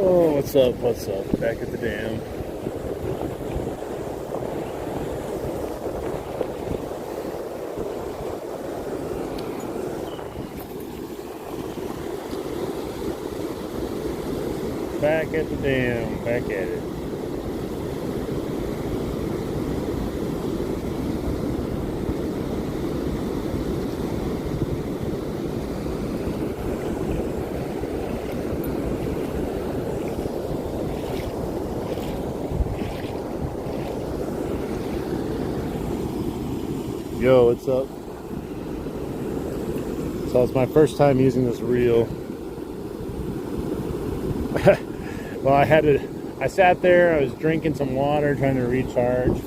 Oh, what's up? What's up? Back at the dam. Back at the dam. Back at it. Yo, what's up? So it's my first time using this reel. Well, I sat there, I was drinking some water, trying to recharge.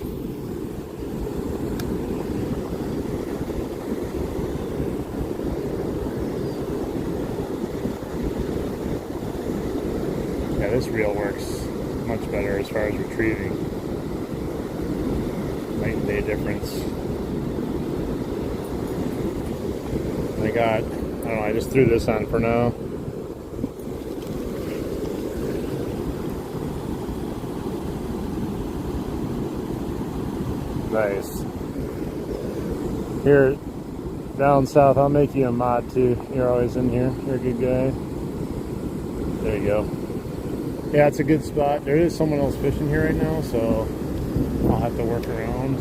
Yeah, this reel works much better as far as retrieving. Night and day difference. I don't know, I just threw this on for now. Nice. Here, down south, I'll make you a mod too. You're always in here. You're a good guy. There you go. Yeah, it's a good spot. There is someone else fishing here right now, so I'll have to work around.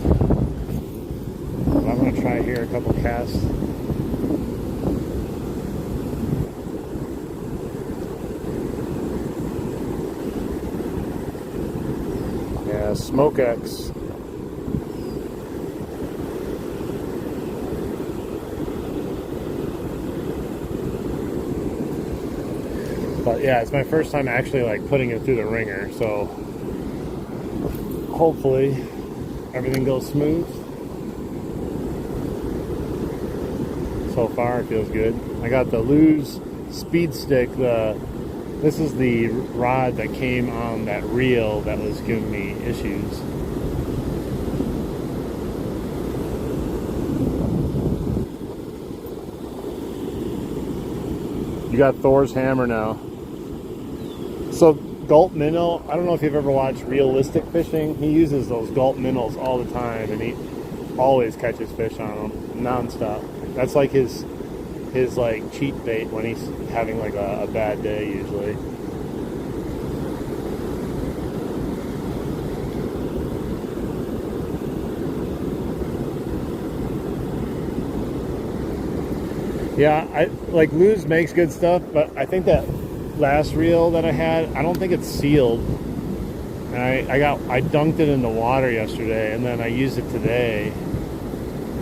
But I'm going to try here a couple casts. Yeah, Smoke X. But yeah, it's my first time actually like putting it through the ringer, so hopefully everything goes smooth. So far it feels good. I got the Lose Speed Stick. This is the rod that came on that reel that was giving me issues. You got Thor's hammer now. So gulp minnow, I don't know if you've ever watched Realistic Fishing. He uses those gulp minnows all the time, and he always catches fish on them non-stop. That's like his like cheat bait when he's having like a bad day usually. Yeah, I like Lose makes good stuff, but I think that last reel that I had, I don't think it's sealed. And I dunked it in the water yesterday, and then I used it today,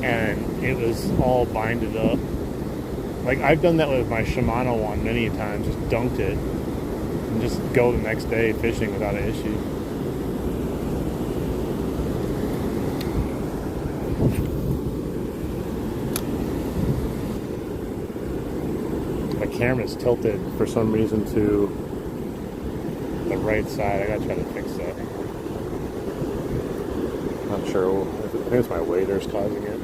and it was all binded up. Like, I've done that with my Shimano one many times, just dunked it and just go the next day fishing without an issue. My camera's tilted for some reason to the right side. I gotta try to fix that. Not sure. I think it's my waders causing it.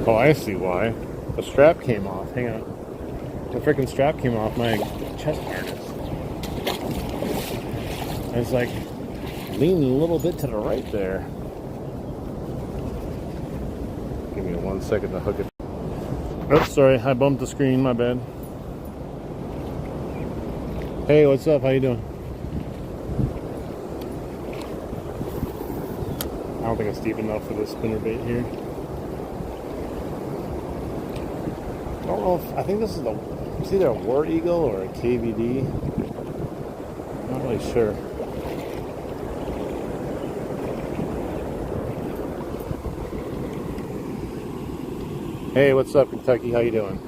Oh, I see why. The strap came off. Hang on. The freaking strap came off my chest harness. I was like leaning a little bit to the right there. Give me 1 second to hook it. Oh, sorry, I bumped the screen, my bad. Hey, what's up? How you doing? I don't think it's deep enough for this spinnerbait here. I don't know if, I think this is it's either a War Eagle or a KVD. I'm not really sure. Hey, what's up, Kentucky? How you doing?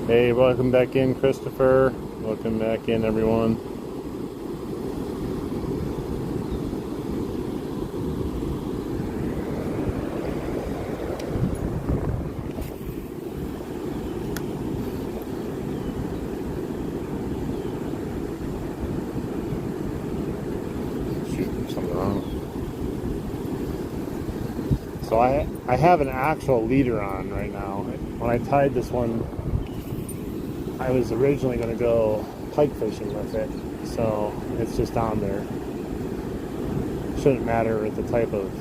Hey, welcome back in, Christopher. Welcome back in, everyone. So I have an actual leader on right now. When I tied this one, I was originally going to go pike fishing with it, so it's just on there. Shouldn't matter with the type of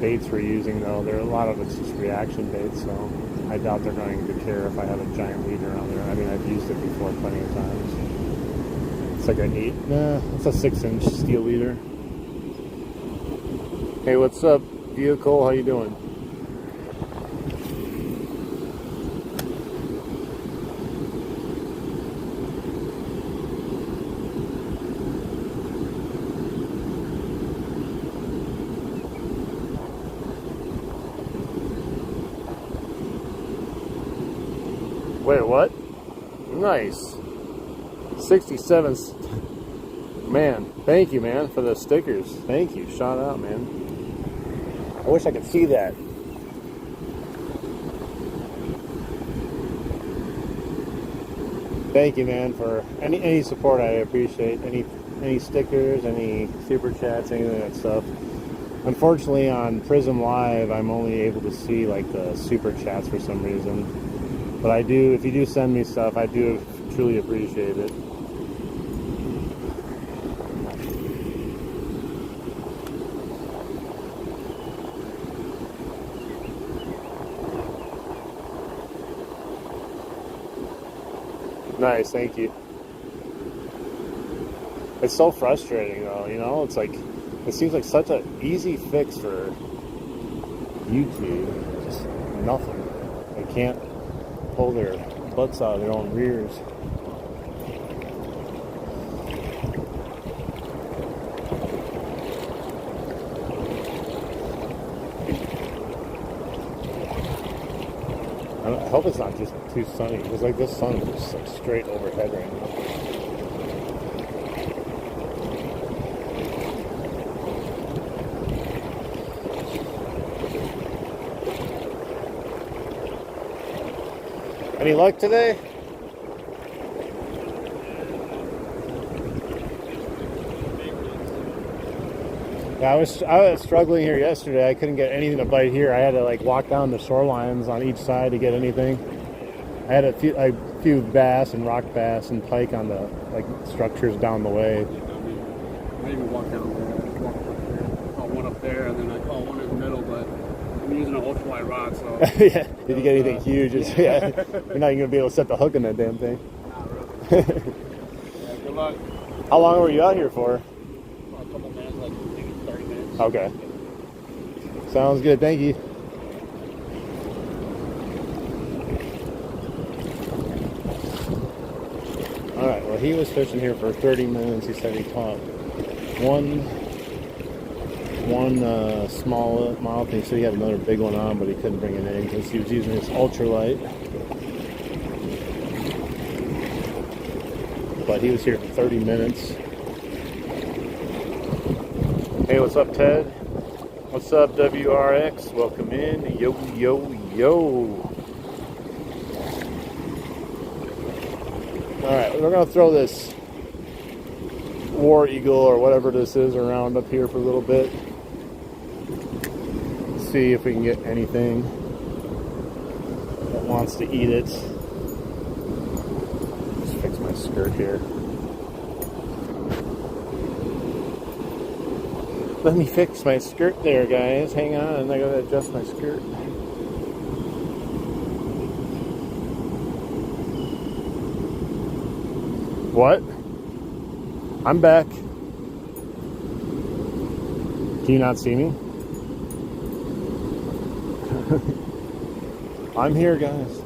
baits we're using though. A lot of it's just reaction baits, so I doubt they're going to care if I have a giant leader on there. I mean, I've used it before plenty of times. It's like it's a 6-inch steel leader. Hey, what's up, vehicle? How you doing? Wait, what? Nice. 67. Man, thank you, man, for the stickers. Thank you. Shout out, man. I wish I could see that. Thank you, man, for any support. I appreciate any stickers, any super chats, any of that stuff. Unfortunately, on Prism Live, I'm only able to see like the super chats for some reason. But I do, if you do send me stuff, I do truly appreciate it. Nice, thank you. It's so frustrating though, you know? It's like, it seems like such an easy fix for YouTube. Just nothing. They can't pull their butts out of their own rears. I hope it's not just too sunny, because like this sun is just like straight overhead right now. Any luck today? Yeah, I was struggling here yesterday. I couldn't get anything to bite here. I had to like walk down the shorelines on each side to get anything. I had a few bass and rock bass and pike on the like structures down the way. I even walked down there. I just walked up there. I caught one up there, and then I caught one in the middle, but I'm using an ultralight rod, so... Yeah, if you get anything huge, it's, yeah, you're not even going to be able to set the hook in that damn thing. Not really. Yeah, good luck. How long were you out here for? A couple minutes, like maybe 30 minutes. Okay. Sounds good, thank you. Alright, well he was fishing here for 30 minutes. He said he caught one small mouth, and he said he had another big one on, but he couldn't bring it in because he was using his ultralight. But he was here for 30 minutes. Hey, what's up, Ted? What's up, WRX? Welcome in. Yo, yo, yo. Alright, we're going to throw this War Eagle or whatever this is around up here for a little bit. See if we can get anything that wants to eat it. Just fix my skirt here. Let me fix my skirt there, guys. Hang on, I gotta adjust my skirt. What? I'm back. Can you not see me? I'm here, guys.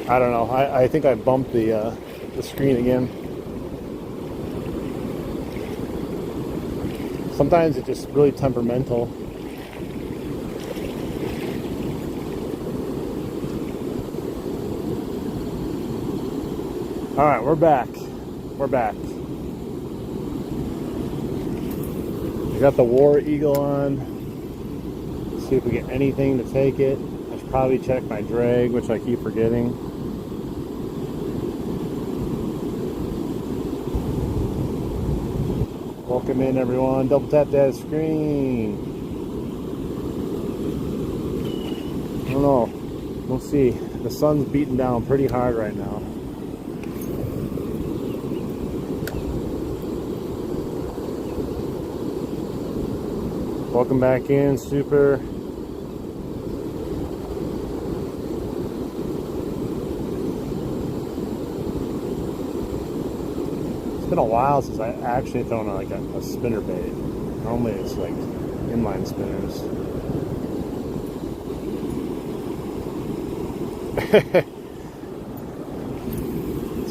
I don't know. I think I bumped the screen again. Sometimes it's just really temperamental. All right, we're back. We're back. We got the War Eagle on. Let's see if we get anything to take it. I should probably check my drag, which I keep forgetting. Well, Welcome in, everyone. Double tap that screen. I don't know. We'll see. The sun's beating down pretty hard right now. Welcome back in, Super. It's been a while since I actually thrown like a spinnerbait. Normally it's like inline spinners.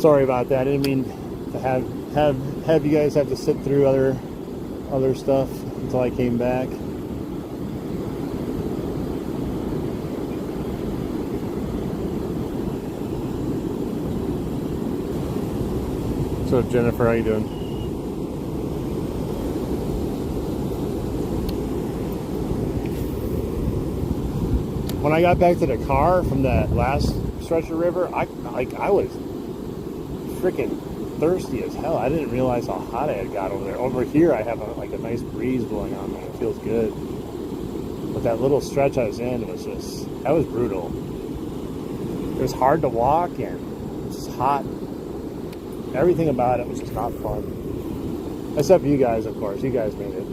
Sorry about that. I didn't mean to have you guys have to sit through other stuff until I came back. So Jennifer, how you doing? When I got back to the car from that last stretch of river, I was freaking thirsty as hell. I didn't realize how hot I had got over there. Over here, I have a nice breeze blowing on me. It feels good. But that little stretch I was in was that was brutal. It was hard to walk and it was hot. Everything about it was just not fun. Except for you guys, of course. You guys made it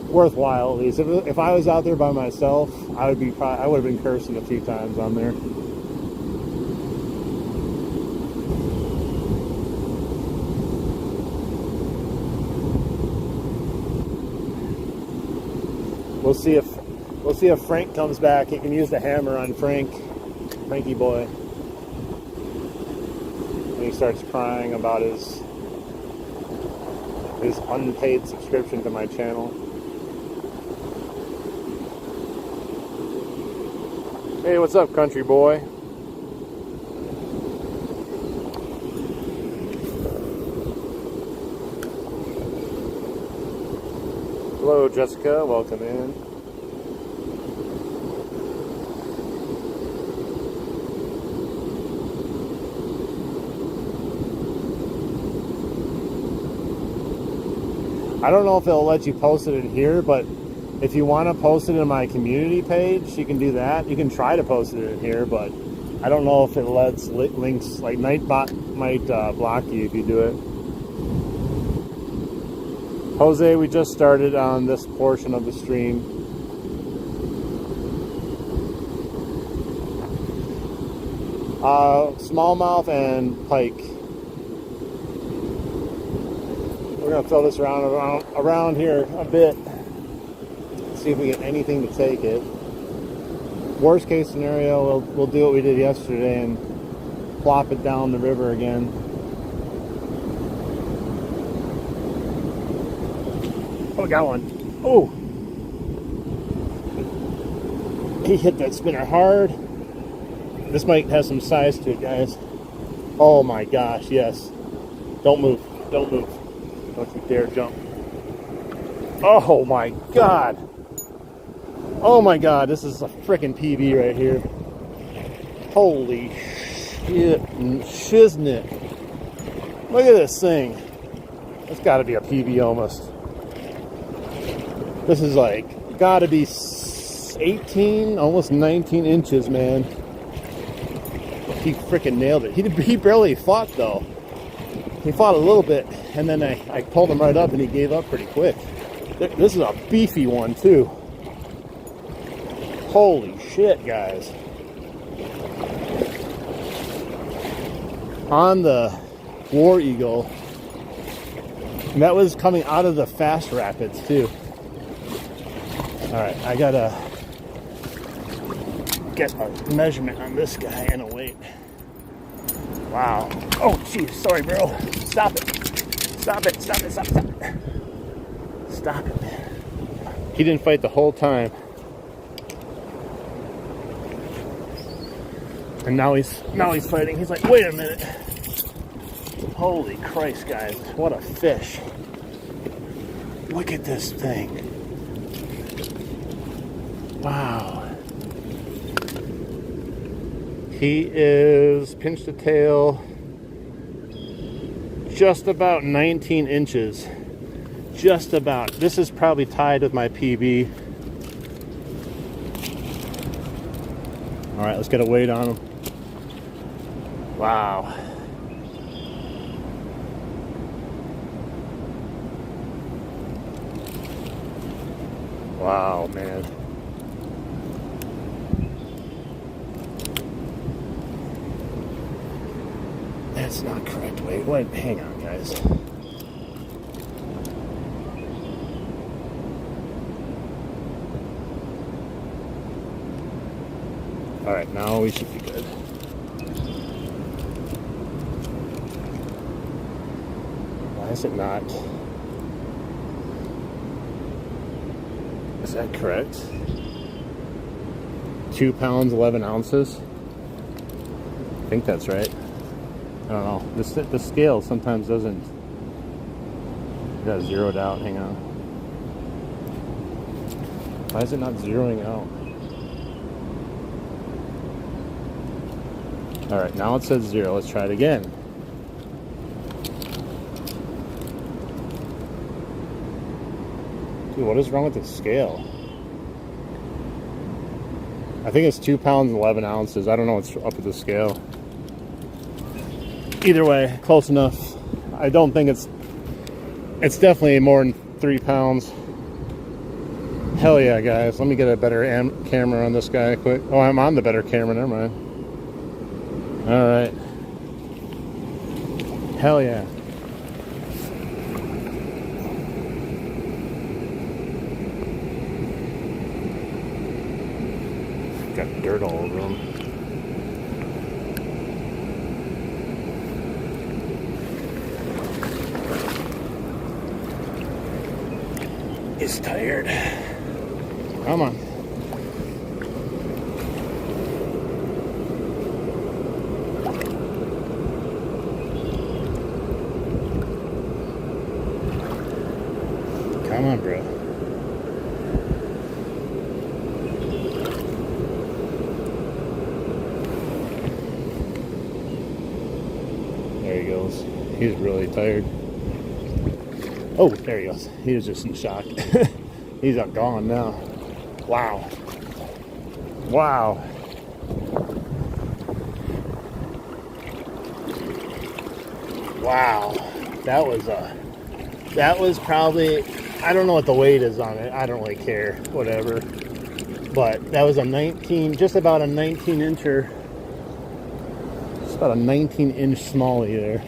worthwhile, at least. If I was out there by myself, I would have been cursing a few times on there. We'll see if Frank comes back. He can use the hammer on Frankie boy. And he starts crying about his unpaid subscription to my channel. Hey, what's up, country boy? Hello, Jessica. Welcome in. I don't know if it'll let you post it in here, but if you want to post it in my community page, you can do that. You can try to post it in here, but I don't know if it lets links. Like Nightbot might block you if you do it. Jose, we just started on this portion of the stream. Smallmouth and pike. We're gonna throw this around here a bit. See if we get anything to take it. Worst case scenario, we'll do what we did yesterday and plop it down the river again. Oh, I got one. Oh! He hit that spinner hard. This might have some size to it, guys. Oh my gosh, yes. Don't move. Don't move. Don't you dare jump. Oh my god. Oh my god, this is a freaking PB right here. Holy shit and shiznit. Look at this thing. It's gotta be a PB almost. This is like, gotta be 18, almost 19 inches, man. He freaking nailed it. He barely fought though. He fought a little bit, and then I pulled him right up and he gave up pretty quick. This is a beefy one too. Holy shit, guys. On the War Eagle. And that was coming out of the fast rapids too. Alright, I gotta get a measurement on this guy and a weight. Wow. Oh, jeez. Sorry, bro. Stop it. Stop it. Stop it. Stop it. Stop it. Stop it. He didn't fight the whole time. And now he's fighting. He's like, wait a minute. Holy Christ, guys. What a fish. Look at this thing. Wow. He is pinch to tail just about 19 inches. just about, this is probably tied with my PB. All right, let's get a weight on them. Wow. Wow, man. That's not correct weight. What? Hang on, guys. All right, now we should be good. Why is it not? Is that correct? 2 pounds, 11 ounces? I think that's right. I don't know. The scale sometimes doesn't. I got zeroed out. Hang on. Why is it not zeroing out? All right, now it says 0. Let's try it again. Dude, what is wrong with the scale? I think it's 2 pounds, 11 ounces. I don't know what's up with the scale. Either way, close enough. I don't think it's definitely more than 3 pounds. Hell yeah, guys. Let me get a better camera on this guy quick. Oh, I'm on the better camera. Never mind. All right. Hell yeah. Got dirt all over him. He's tired. Come on. Come on, bro. There he goes. He's really tired. Oh, there he goes. He was just in shock. He's gone now. Wow. Wow. Wow. That was probably, I don't know what the weight is on it. I don't really care. Whatever. But that was a 19, just about a 19-incher. Just about a 19-inch smallie there.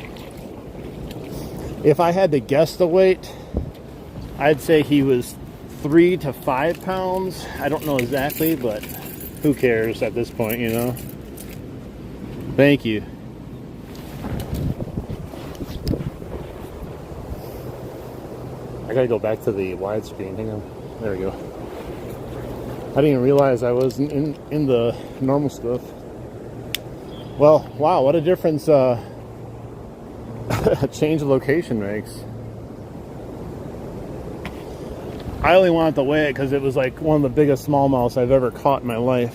If I had to guess the weight, I'd say he was 3 to 5 pounds. I don't know exactly, but who cares at this point, you know? Thank you. I gotta go back to the widescreen. Hang on. There we go. I didn't even realize I was in the normal stuff. Well, wow, what a difference a change of location makes. I only wanted to weigh it because it was like one of the biggest smallmouths I've ever caught in my life.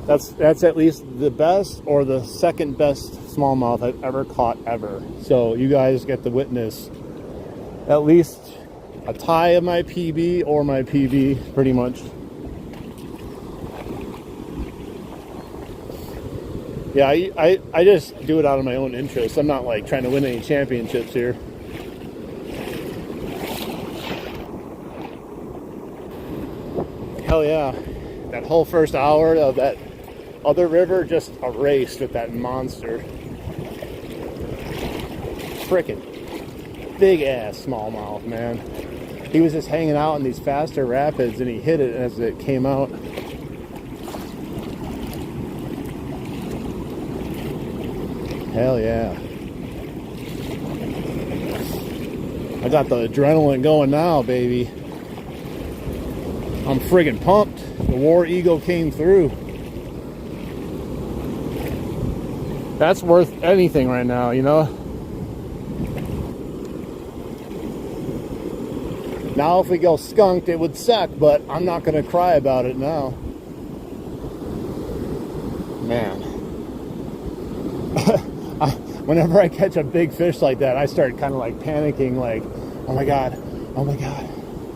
That's at least the best or the second best smallmouth I've ever caught ever. So you guys get to witness at least a tie of my PB or my PB, pretty much. Yeah, I just do it out of my own interest. I'm not like trying to win any championships here. Hell yeah. That whole first hour of that other river just erased with that monster. Frickin' big ass smallmouth, man. He was just hanging out in these faster rapids and he hit it as it came out. Hell yeah. I got the adrenaline going now, baby. I'm friggin' pumped. The War Eagle came through. That's worth anything right now, you know? Now if we go skunked, it would suck, but I'm not gonna cry about it now. Man. Whenever I catch a big fish like that, I start kind of like panicking, like, Oh my god. Oh my god.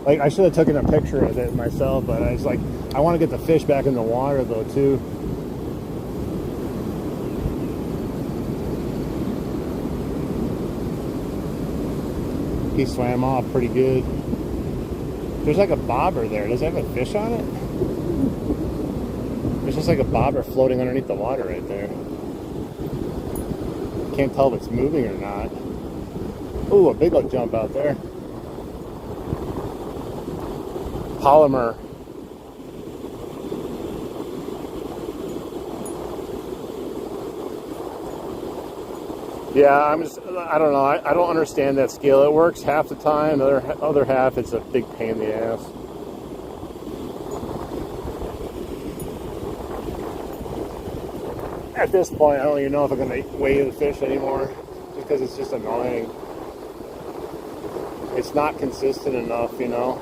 Like, I should have taken a picture of it myself, but I was like, I want to get the fish back in the water though too. He swam off pretty good. There's like a bobber there. Does it have a fish on it? There's just like a bobber floating underneath the water right there. Can't tell if it's moving or not. Ooh, a big old jump out there. Polymer. Yeah, I don't know. I don't understand that scale. It works half the time. The other half, it's a big pain in the ass. At this point, I don't even know if I'm going to weigh the fish anymore, just because it's just annoying. It's not consistent enough, you know.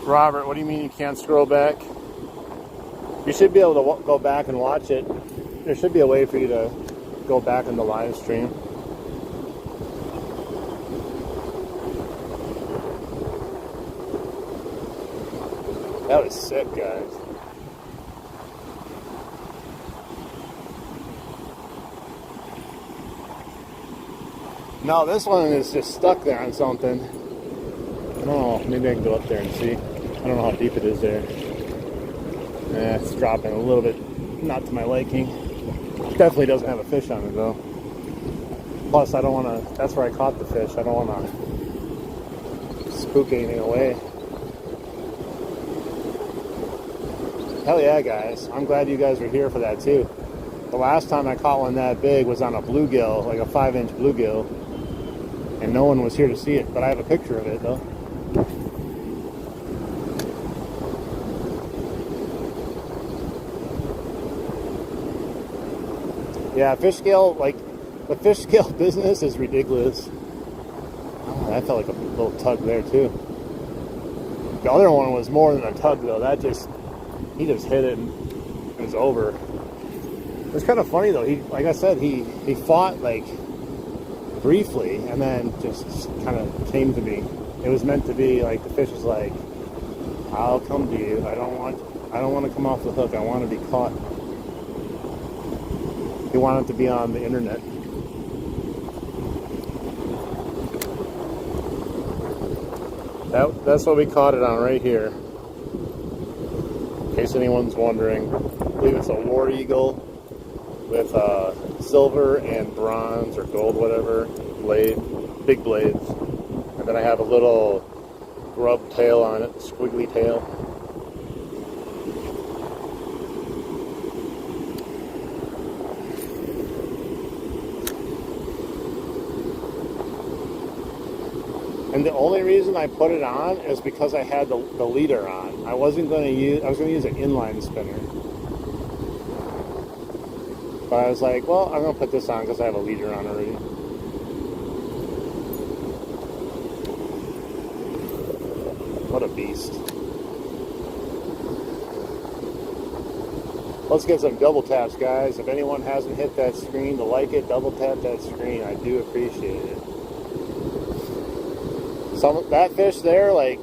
Robert, what do you mean you can't scroll back? You should be able to go back and watch it. There should be a way for you to go back in the live stream. That was sick, guys. No, this one is just stuck there on something. I don't know, maybe I can go up there and see. I don't know how deep it is there. It's dropping a little bit, not to my liking. Definitely doesn't have a fish on it though. Plus, I don't want to, that's where I caught the fish. I don't want to spook anything away. Hell yeah, guys. I'm glad you guys were here for that too. The last time I caught one that big was on a bluegill, like a 5-inch bluegill. And no one was here to see it, but I have a picture of it though. Yeah, fish scale, like, the fish scale business is ridiculous. Oh, that felt like a little tug there too. The other one was more than a tug though. He just hit it and it was over. It was kind of funny though. Like I said, he fought like briefly and then just kind of came to me. It was meant to be like the fish was like, I'll come to you. I don't want to come off the hook. I want to be caught. He wanted to be on the internet. That's what we caught it on right here. In case anyone's wondering, I believe it's a war eagle with silver and bronze or gold, whatever, big blades. And then I have a little grub tail on it, squiggly tail. And the only reason I put it on is because I had the leader on. I was going to use an inline spinner. But I was like, well, I'm going to put this on because I have a leader on already. What a beast. Let's get some double taps, guys. If anyone hasn't hit that screen to like it, double tap that screen. I do appreciate it. That fish there, like,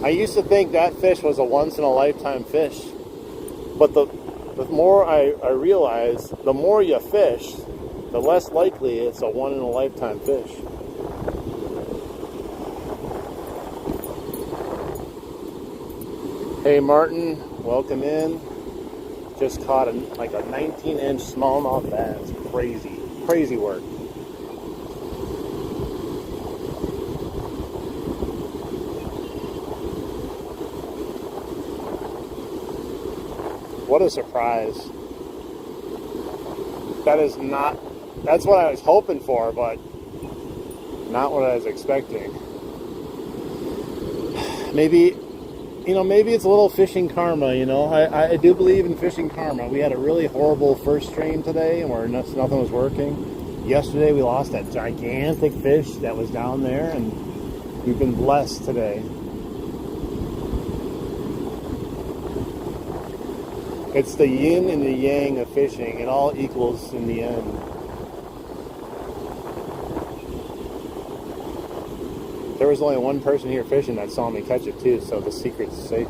I used to think that fish was a once-in-a-lifetime fish. But the more I realize, the more you fish, the less likely it's a one-in-a-lifetime fish. Hey Martin, welcome in. Just caught like a 19-inch smallmouth bass. Crazy, crazy work. What a surprise. That's what I was hoping for, but not what I was expecting. Maybe it's a little fishing karma, I do believe in fishing karma. We had a really horrible first stream today where nothing was working. Yesterday we lost that gigantic fish that was down there, and we've been blessed today. It's the yin and the yang of fishing. It all equals in the end. There was only one person here fishing that saw me catch it too, so the secret's safe.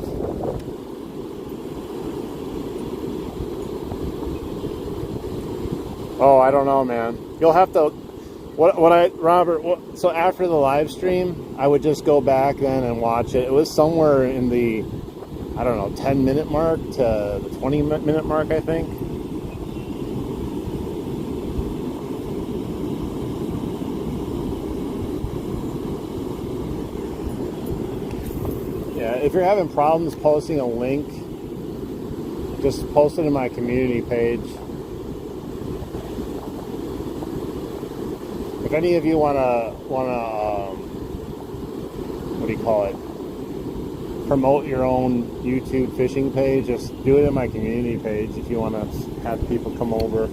Oh, I don't know, man. You'll have to. Robert, so after the live stream, I would just go back then and watch it. It was somewhere in the, I don't know, 10-minute mark to the 20-minute mark, I think. Yeah, if you're having problems posting a link, just post it in my community page. If any of you wanna what do you call it? Promote your own YouTube fishing page, just do it in my community page if you want to have people come over.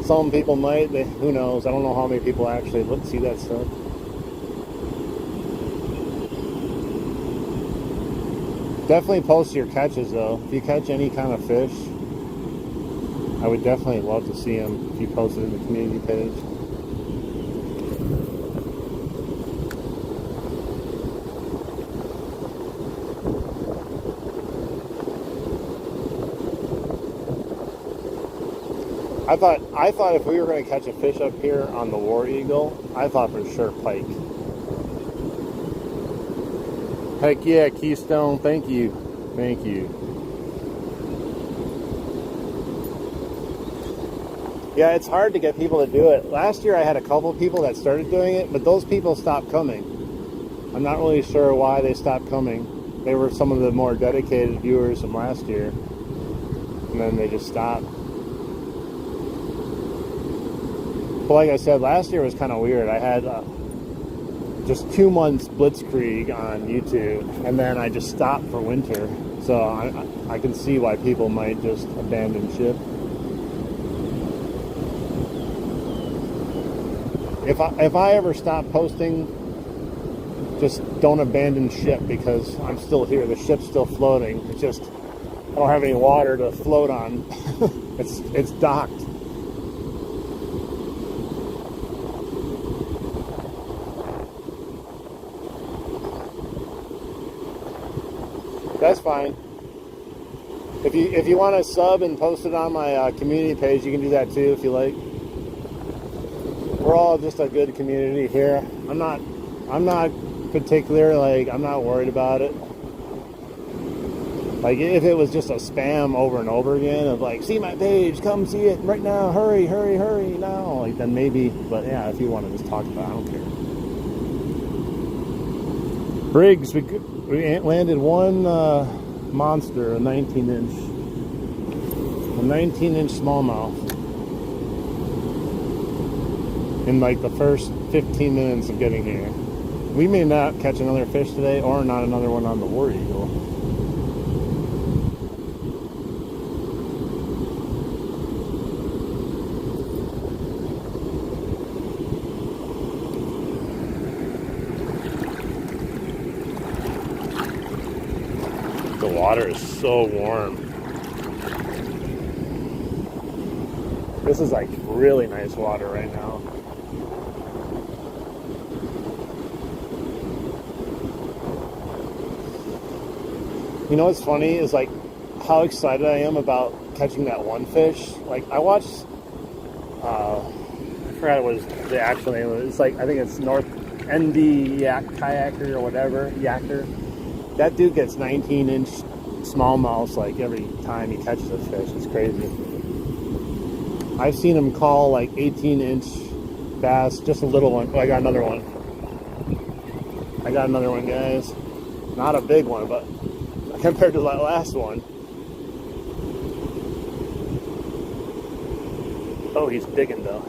Some people might, who knows? I don't know how many people actually see that stuff. Definitely post your catches though. If you catch any kind of fish, I would definitely love to see them if you post it in the community page. I thought if we were going to catch a fish up here on the War Eagle, I thought for sure pike. Heck yeah, Keystone, thank you. Thank you. Yeah, it's hard to get people to do it. Last year I had a couple of people that started doing it, but those people stopped coming. I'm not really sure why they stopped coming. They were some of the more dedicated viewers from last year, and then they just stopped. But like I said, last year was kind of weird. I had just 2 months blitzkrieg on YouTube, and then I just stopped for winter. So I can see why people might just abandon ship. If I ever stop posting, just don't abandon ship, because I'm still here. The ship's still floating. It's just I don't have any water to float on. It's docked. That's fine. If you want to sub and post it on my community page, you can do that too if you like. We're all just a good community here. I'm not particular, like, I'm not worried about it. Like, if it was just a spam over and over again of like, see my page, come see it right now, hurry, hurry, hurry now, like, then maybe. But yeah, if you want to just talk about it, I don't care. Briggs, we landed one monster, a 19-inch smallmouth in like the first 15 minutes of getting here. We may not catch another fish today, or not another one on the War Eagle. The water is so warm. This is like really nice water right now. You know what's funny is like how excited I am about catching that one fish. Like I watched, I forgot what the actual name of it. It's like, I think it's North ND Kayaker or whatever, Yaker. That dude gets 19-inch smallmouths like every time he catches a fish. It's crazy. I've seen him call like 18-inch bass, just a little one. Oh, I got another one. I got another one, guys. Not a big one, but compared to that last one. Oh, he's digging though.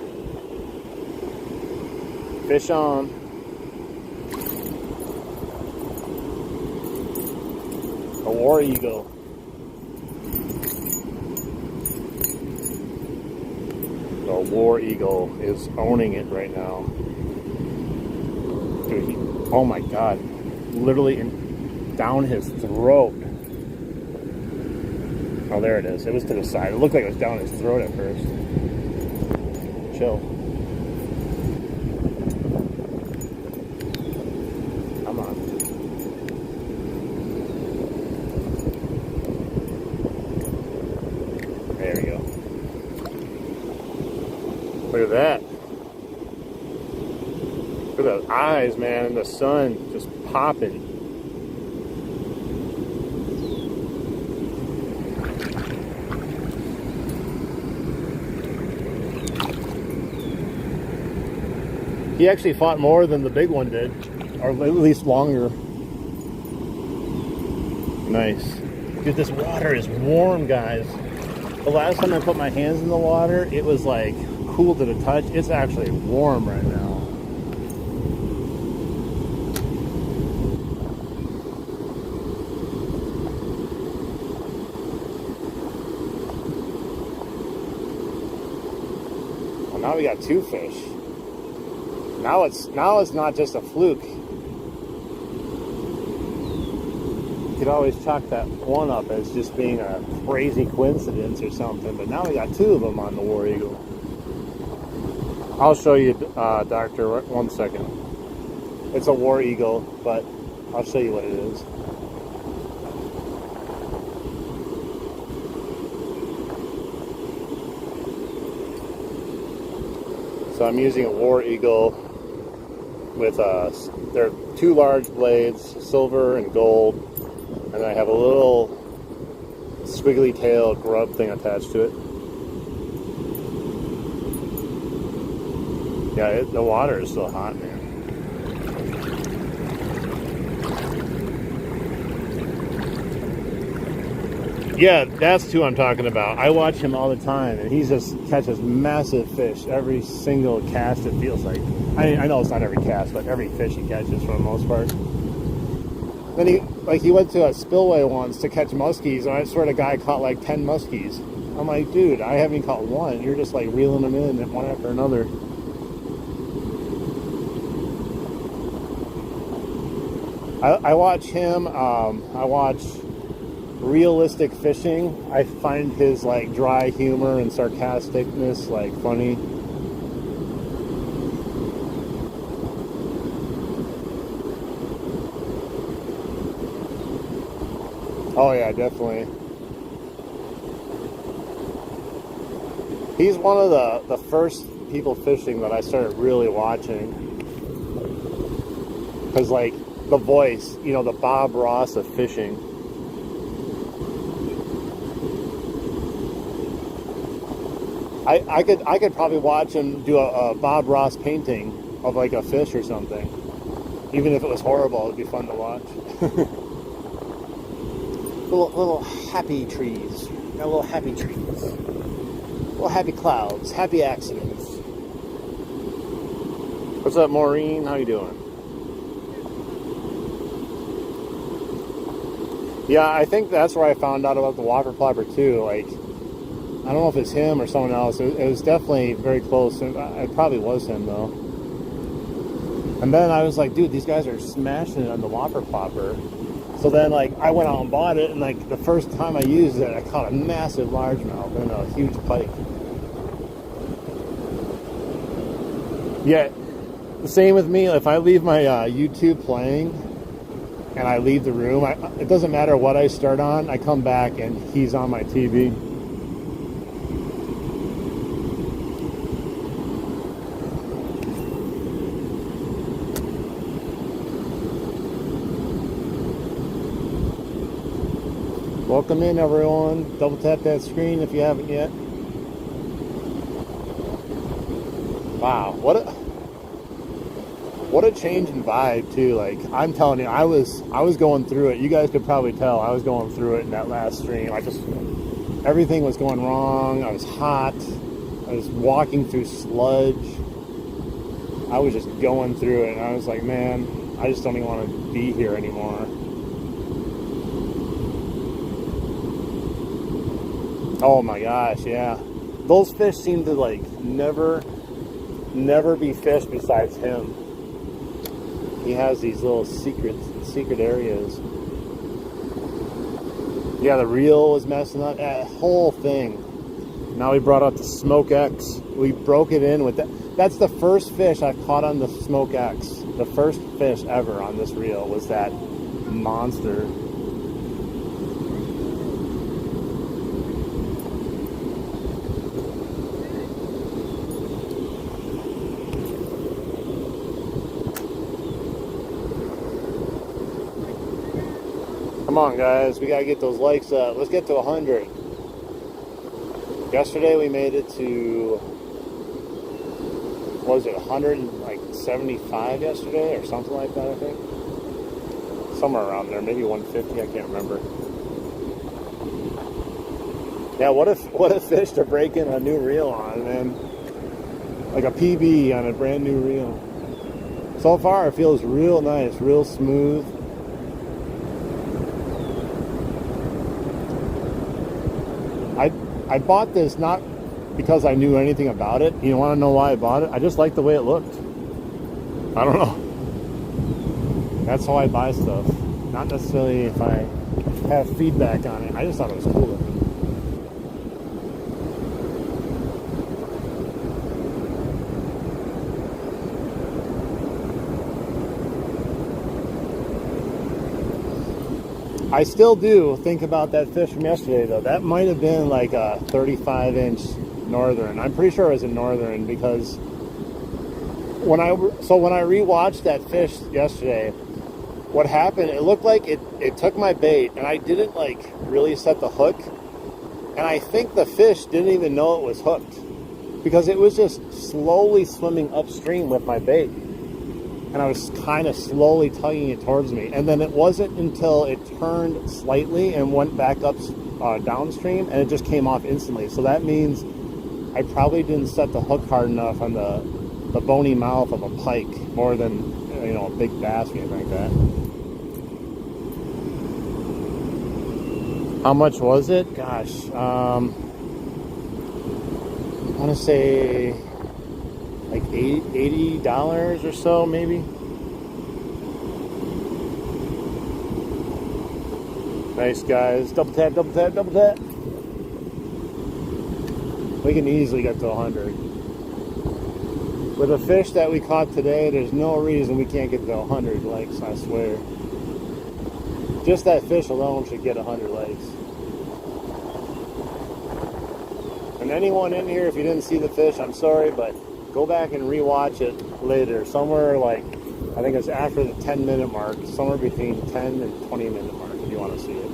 Fish on. A War Eagle. The War Eagle is owning it right now. Dude, oh my God. Literally down his throat. Oh, there it is. It was to the side. It looked like it was down his throat at first. Chill. Come on. There we go. Look at that. Look at those eyes, man, in the sun, just popping. He actually fought more than the big one did, or at least longer. Nice. Dude, this water is warm, guys. The last time I put my hands in the water, it was like cool to the touch. It's actually warm right now. Well, now we got 2 fish. Now it's not just a fluke. You could always chalk that one up as just being a crazy coincidence or something, but now we got 2 of them on the War Eagle. I'll show you, Doctor, 1 second. It's a War Eagle, but I'll show you what it is. So I'm using a War Eagle with there are 2 large blades, silver and gold, and I have a little squiggly tail grub thing attached to it. Yeah, the water is so hot, man. Yeah, that's who I'm talking about. I watch him all the time, and he just catches massive fish every single cast, it feels like. I know it's not every cast, but every fish he catches for the most part. Then he went to a spillway once to catch muskies, and I swear the guy caught like 10 muskies. I'm like, dude, I haven't caught one. You're just like reeling them in one after another. I watch him. I watch Realistic Fishing. I find his like dry humor and sarcasticness like funny. Oh yeah, definitely. He's one of the first people fishing that I started really watching. Because like the voice, you know, the Bob Ross of fishing. I could probably watch him do a Bob Ross painting of like a fish or something. Even if it was horrible, it'd be fun to watch. little happy trees. Little happy trees. Little happy clouds. Happy accidents. What's up, Maureen? How you doing? Yeah, I think that's where I found out about the whopper plopper too. Like, I don't know if it's him or someone else. It was definitely very close. It probably was him, though. And then I was like, dude, these guys are smashing it on the whopper plopper. So then, like, I went out and bought it, and, like, the first time I used it, I caught a massive largemouth and a huge pike. Yeah, the same with me. If I leave my YouTube playing and I leave the room, it doesn't matter what I start on, I come back and he's on my TV. Welcome in, everyone. Double tap that screen if you haven't yet. Wow, what a change in vibe too. Like, I'm telling you, I was going through it. You guys could probably tell I was going through it in that last stream. Everything was going wrong. I was hot. I was walking through sludge. I was just going through it, and I was like, man, I just don't even want to be here anymore. Oh my gosh, yeah. Those fish seem to like never be fished besides him. He has these little secret areas. Yeah, the reel was messing up. That whole thing. Now we brought out the Smoke X. We broke it in with that. That's the first fish I've caught on the Smoke X. The first fish ever on this reel was that monster. Come on, guys. We got to get those likes up. Let's get to 100. Yesterday we made it to, what was it, 175 yesterday or something like that, I think. Somewhere around there, maybe 150, I can't remember. Yeah, what a fish to break in a new reel on, man. Like a PB on a brand new reel. So far it feels real nice, real smooth. I bought this not because I knew anything about it. You want to know why I bought it? I just liked the way it looked. I don't know. That's how I buy stuff. Not necessarily if I have feedback on it. I just thought it was cool looking. I still do think about that fish from yesterday, though. That might have been like a 35-inch northern. I'm pretty sure it was a northern because when I rewatched that fish yesterday, what happened? It looked like it took my bait, and I didn't like really set the hook, and I think the fish didn't even know it was hooked because it was just slowly swimming upstream with my bait. And I was kind of slowly tugging it towards me. And then it wasn't until it turned slightly and went back up downstream, and it just came off instantly. So that means I probably didn't set the hook hard enough on the bony mouth of a pike more than, you know, a big bass or anything like that. How much was it? Gosh, I want to say like $80 or so, maybe. Nice, guys. Double tap, double tap, double tap. We can easily get to 100. With a fish that we caught today, there's no reason we can't get to 100 likes, I swear. Just that fish alone should get 100 likes. And anyone in here, if you didn't see the fish, I'm sorry, but go back and rewatch it later. Somewhere like, I think it's after the 10-minute mark, somewhere between 10 and 20-minute mark if you want to see it.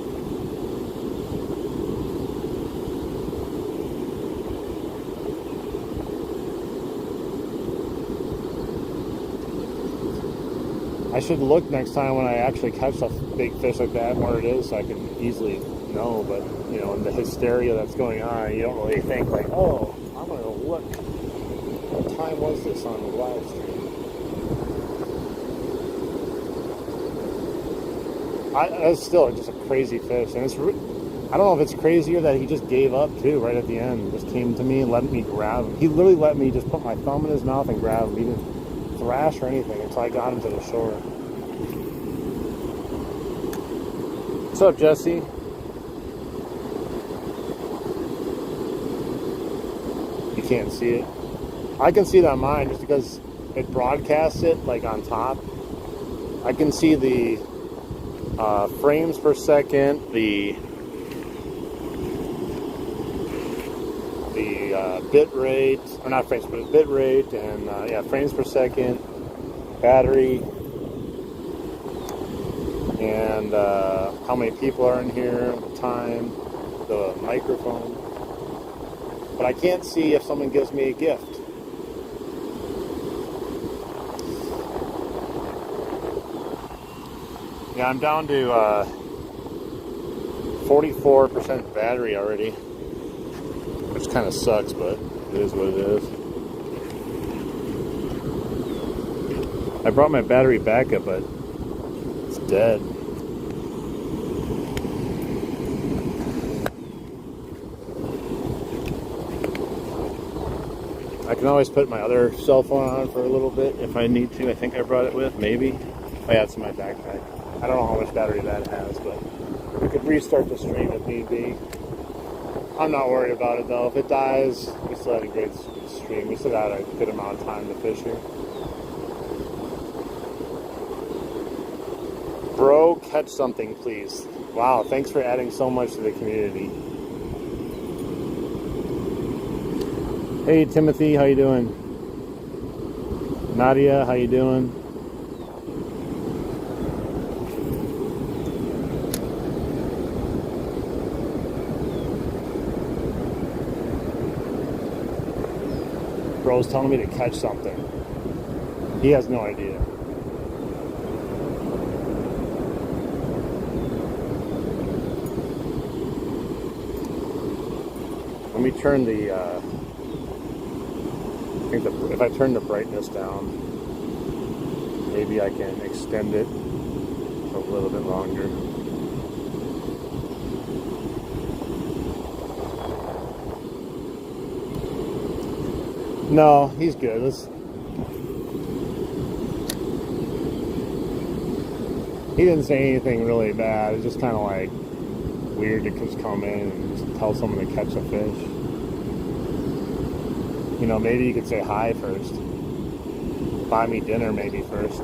I should look next time when I actually catch a big fish like that where it is so I can easily know, but you know, in the hysteria that's going on, you don't really think like, oh, I'm going to look. What time was this on the live stream? That's still just a crazy fish, and I don't know if it's crazier that he just gave up too right at the end. Just came to me and let me grab him. He literally let me just put my thumb in his mouth and grab him. He didn't thrash or anything until I got him to the shore. What's up, Jesse? You can't see it. I can see it on mine just because it broadcasts it like on top. I can see the frames per second, the bit rate, or not frames, but bit rate, and yeah, frames per second, battery, and how many people are in here, the time, the microphone. But I can't see if someone gives me a gift. Yeah, I'm down to 44% battery already, which kind of sucks, but it is what it is. I brought my battery backup, but it's dead. I can always put my other cell phone on for a little bit if I need to. I think I brought it with, maybe. Oh yeah, it's in my backpack. I don't know how much battery that has, but We could restart the stream if need be. I'm not worried about it though. If it dies, we still had a great stream. We still got a good amount of time to fish here. Bro, catch something, please. Wow, thanks for adding so much to the community. Hey, Timothy, how you doing? Nadia, how you doing? Bro's telling me to catch something. He has no idea. Let me turn the, if I turn the brightness down, maybe I can extend it a little bit longer. No, he's good. He didn't say anything really bad. It's just kind of like weird to just come in and just tell someone to catch a fish. You know, maybe you could say hi first. Buy me dinner maybe first.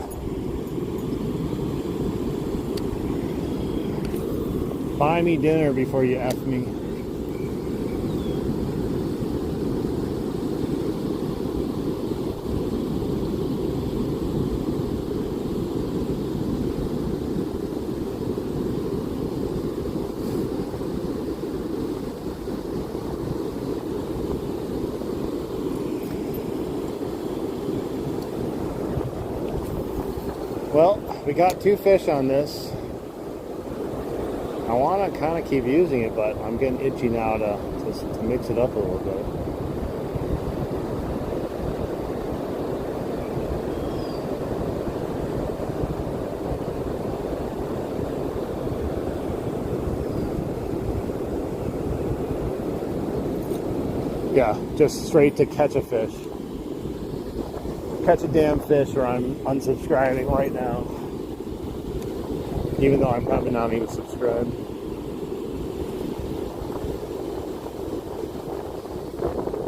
Buy me dinner before you F me. Well, we got 2 fish on this. I want to kind of keep using it, but I'm getting itchy now to mix it up a little bit. Yeah, just straight to catch a fish. Catch a damn fish or I'm unsubscribing right now. Even though I'm probably not even subscribed.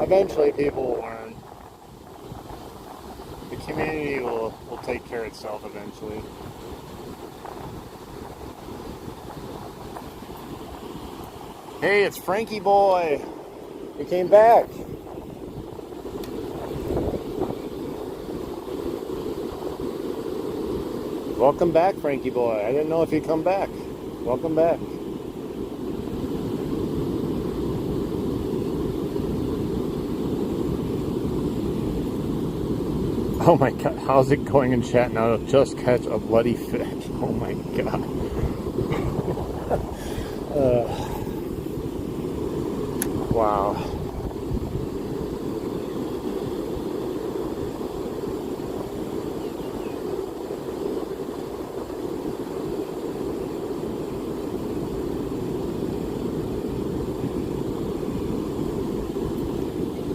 Eventually people will learn. The community will take care of itself eventually. Hey, it's Frankie boy. He came back. Welcome back, Frankie boy. I didn't know if you'd come back. Welcome back. Oh my god, how's it going in chat now? Just catch a bloody fish. Oh my god. Wow.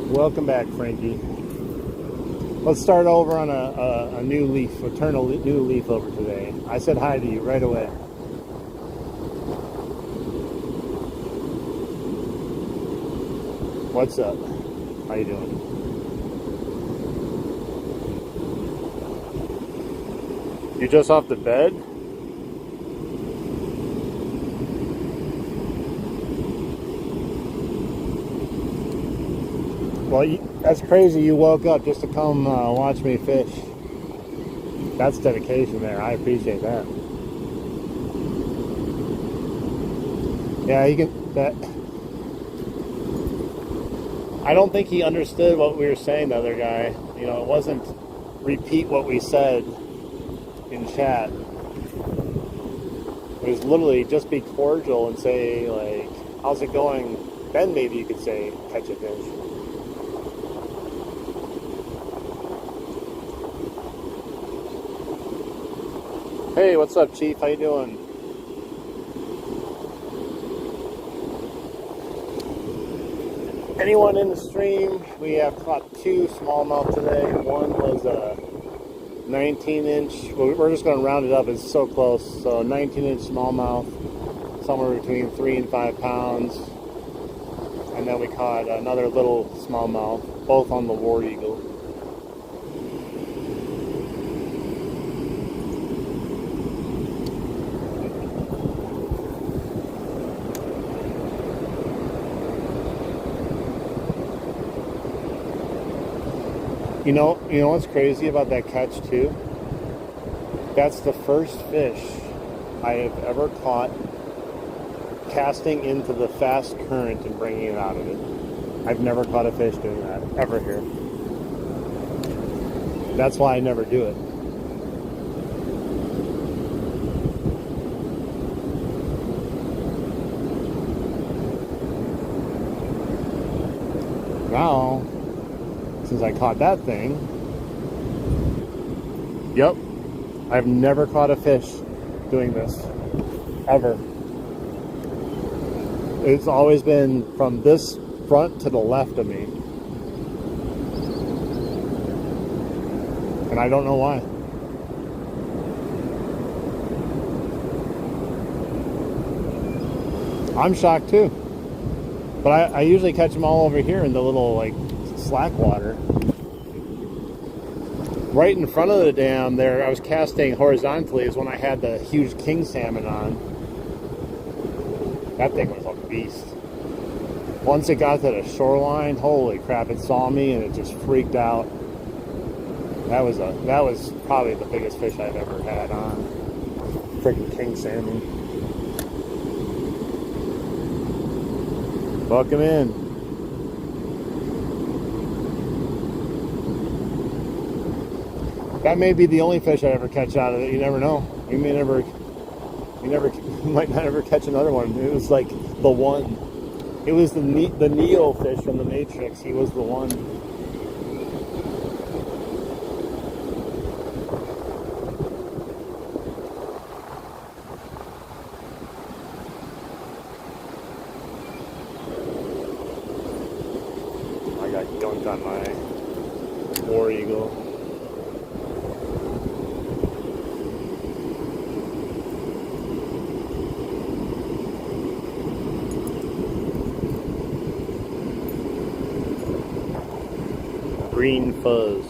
Welcome back, Frankie. Let's start over on a new leaf. We'll turn a new leaf over today. I said hi to you right away. What's up? How you doing? You just off the bed? Well, that's crazy. You woke up just to come watch me fish. That's dedication there. I appreciate that. Yeah, he can. That. I don't think he understood what we were saying. The other guy, you know, it wasn't repeat what we said in chat. It was literally just be cordial and say like, "How's it going?" Then maybe you could say, "Catch a fish." Hey, what's up, Chief? How you doing? Anyone in the stream? We have caught 2 smallmouth today. One was a 19-inch. Well, we're just going to round it up. It's so close. So 19-inch smallmouth. somewhere between 3 and 5 pounds. And then we caught another little smallmouth, both on the War Eagle. You know what's crazy about that catch too? That's the first fish I have ever caught casting into the fast current and bringing it out of it. I've never caught a fish doing that, ever here. That's why I never do it. Now, since I caught that thing, yep, I've never caught a fish doing this, ever. It's always been from this front to the left of me. And I don't know why. I'm shocked too. But I usually catch them all over here in the little like slack water. Right in front of the dam there, I was casting horizontally, is when I had the huge king salmon on. That thing was a beast. Once it got to the shoreline, holy crap, it saw me and it just freaked out. That was probably the biggest fish I've ever had on. Freaking king salmon. Buck him in. That may be the only fish I ever catch out of it. You never know. You might not ever catch another one. It was like the one. It was the Neo fish from the Matrix. He was the one. I got dunked on my War Eagle. Green fuzz.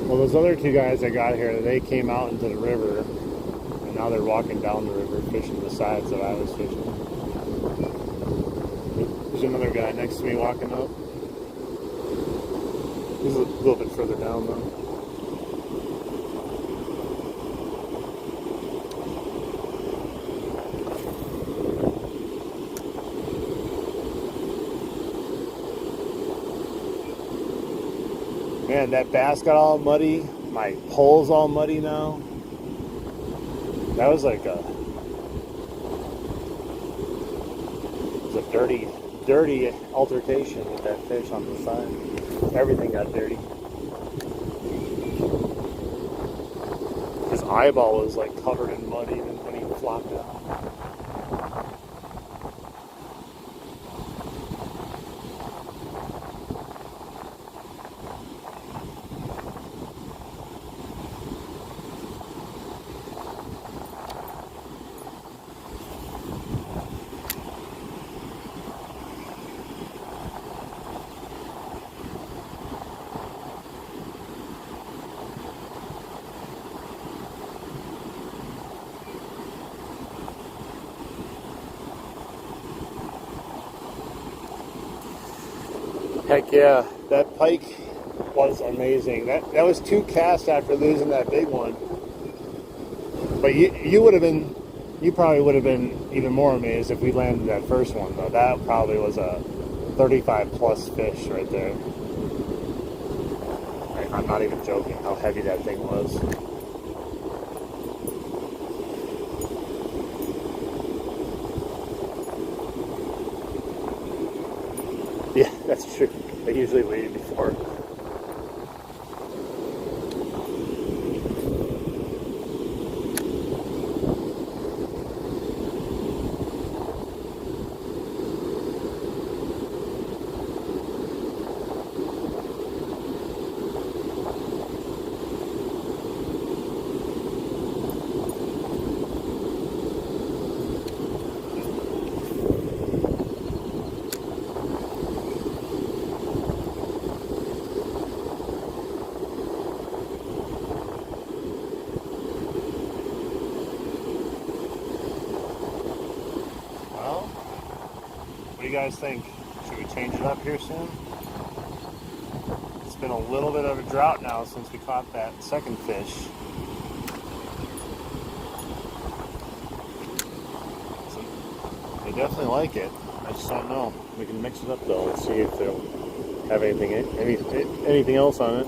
Well, those other two guys I got here, they came out into the river, and now they're walking down the river fishing the sides that I was fishing. There's another guy next to me walking up. He's a little bit further down though. Man, that bass got all muddy. My pole's all muddy now. That was like it was a dirty altercation with that fish on the side. Everything got dirty. His eyeball was like covered in mud even when he flopped out. Heck yeah, that pike was amazing. That was 2 casts after losing that big one. But you probably would have been even more amazed if we landed that first one though. That probably was a 35 plus fish right there. I'm not even joking how heavy that thing was. Yeah, that's true. They usually leave before. do you guys think? Should we change it up here soon? It's been a little bit of a drought now since we caught that second fish. So they definitely like it. I just don't know. We can mix it up though and see if they'll have anything else on it.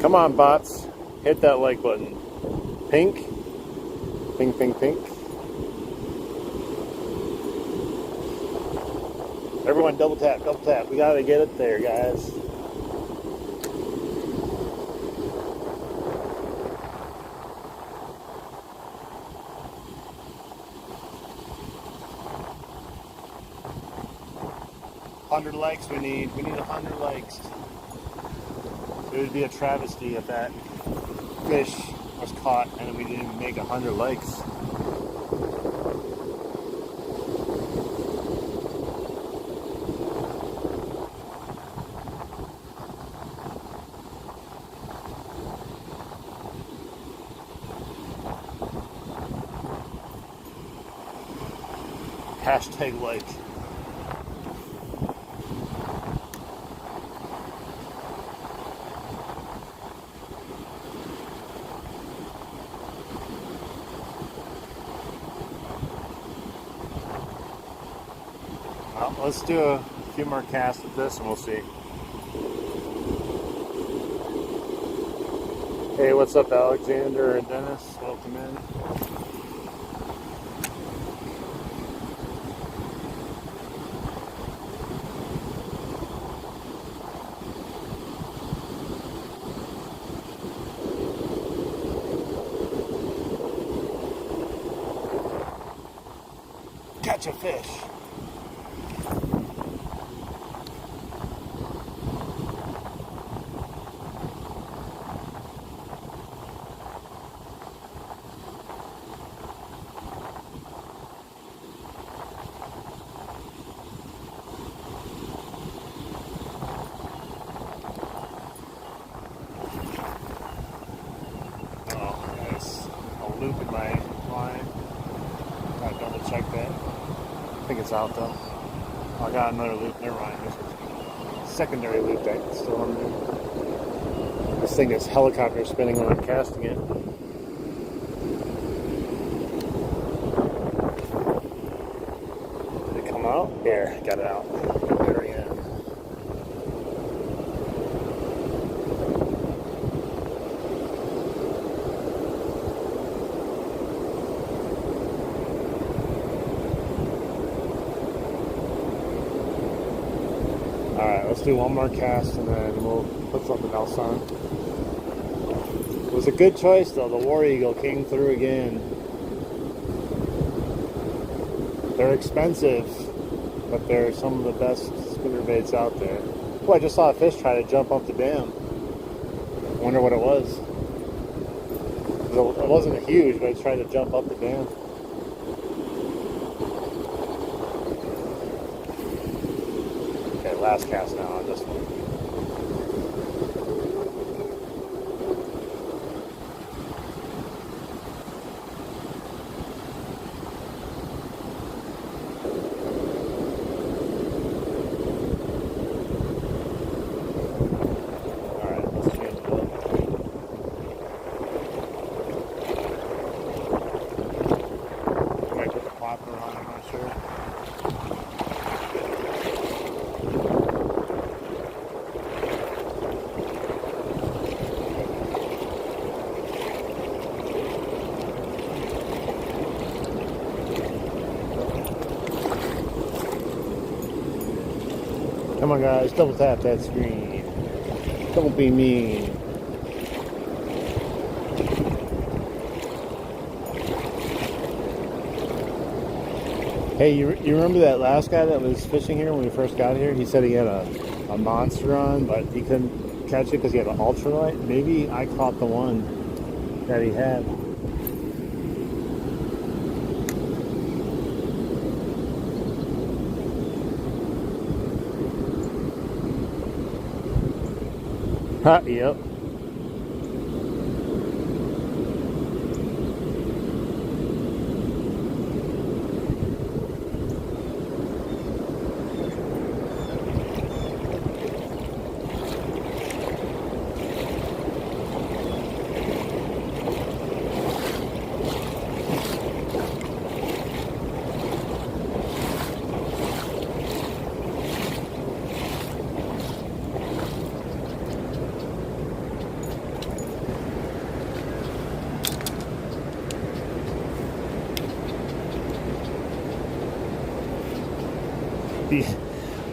Come on, bots. Hit that like button. Pink. Pink, pink, pink. Everyone double tap, double tap. We gotta get it there, guys. $100 likes we need. We need 100 likes. It would be a travesty if that fish was caught and we didn't make 100 likes. Hashtag like. Well, let's do a few more casts with this and we'll see. Hey, what's up, Alexander and Dennis? Welcome in. Catch a fish. Oh, nice. A loop in my line. Gotta double check that. I think it's out though. Oh, I got another loop. Never mind. This is secondary loop that's still on there. This thing is helicopter spinning when I'm casting it. Did it come out? There, got it out. There we go. Alright, let's do one more cast and then we'll put something else on. It was a good choice though, the War Eagle came through again. They're expensive, but they're some of the best spinnerbaits out there. Oh, I just saw a fish try to jump up the dam. I wonder what it was. It wasn't huge, but it tried to jump up the dam. Last cast now on this one. Alright, let's change it up. I might put the popper on, I'm not sure. Come on guys, double tap that screen. Don't be mean. Hey, you remember that last guy that was fishing here when we first got here? He said he had a monster on, but he couldn't catch it because he had an ultralight. Maybe I caught the one that he had. Yep.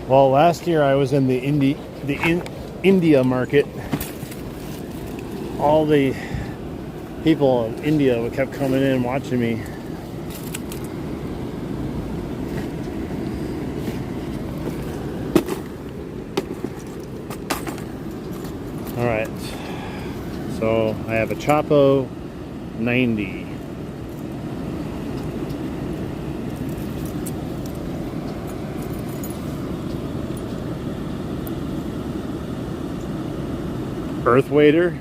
Well, last year I was in the India market. All the people in India kept coming in and watching me. All right, so I have a Chapo 90. Earth wader.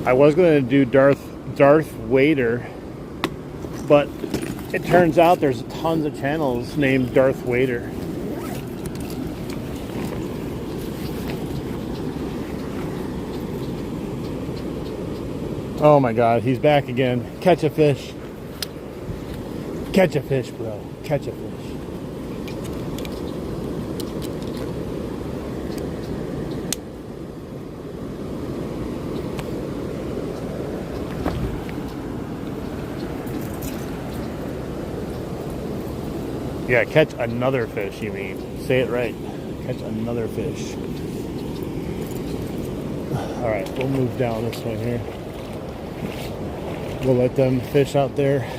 I was going to do Darth Vader, but it turns out there's tons of channels named Darth Vader. Oh my God, he's back again. Catch a fish. Catch a fish, bro. Catch a fish. Yeah, catch another fish, you mean. Say it right. Catch another fish. Alright, we'll move down this way here. We'll let them fish out there.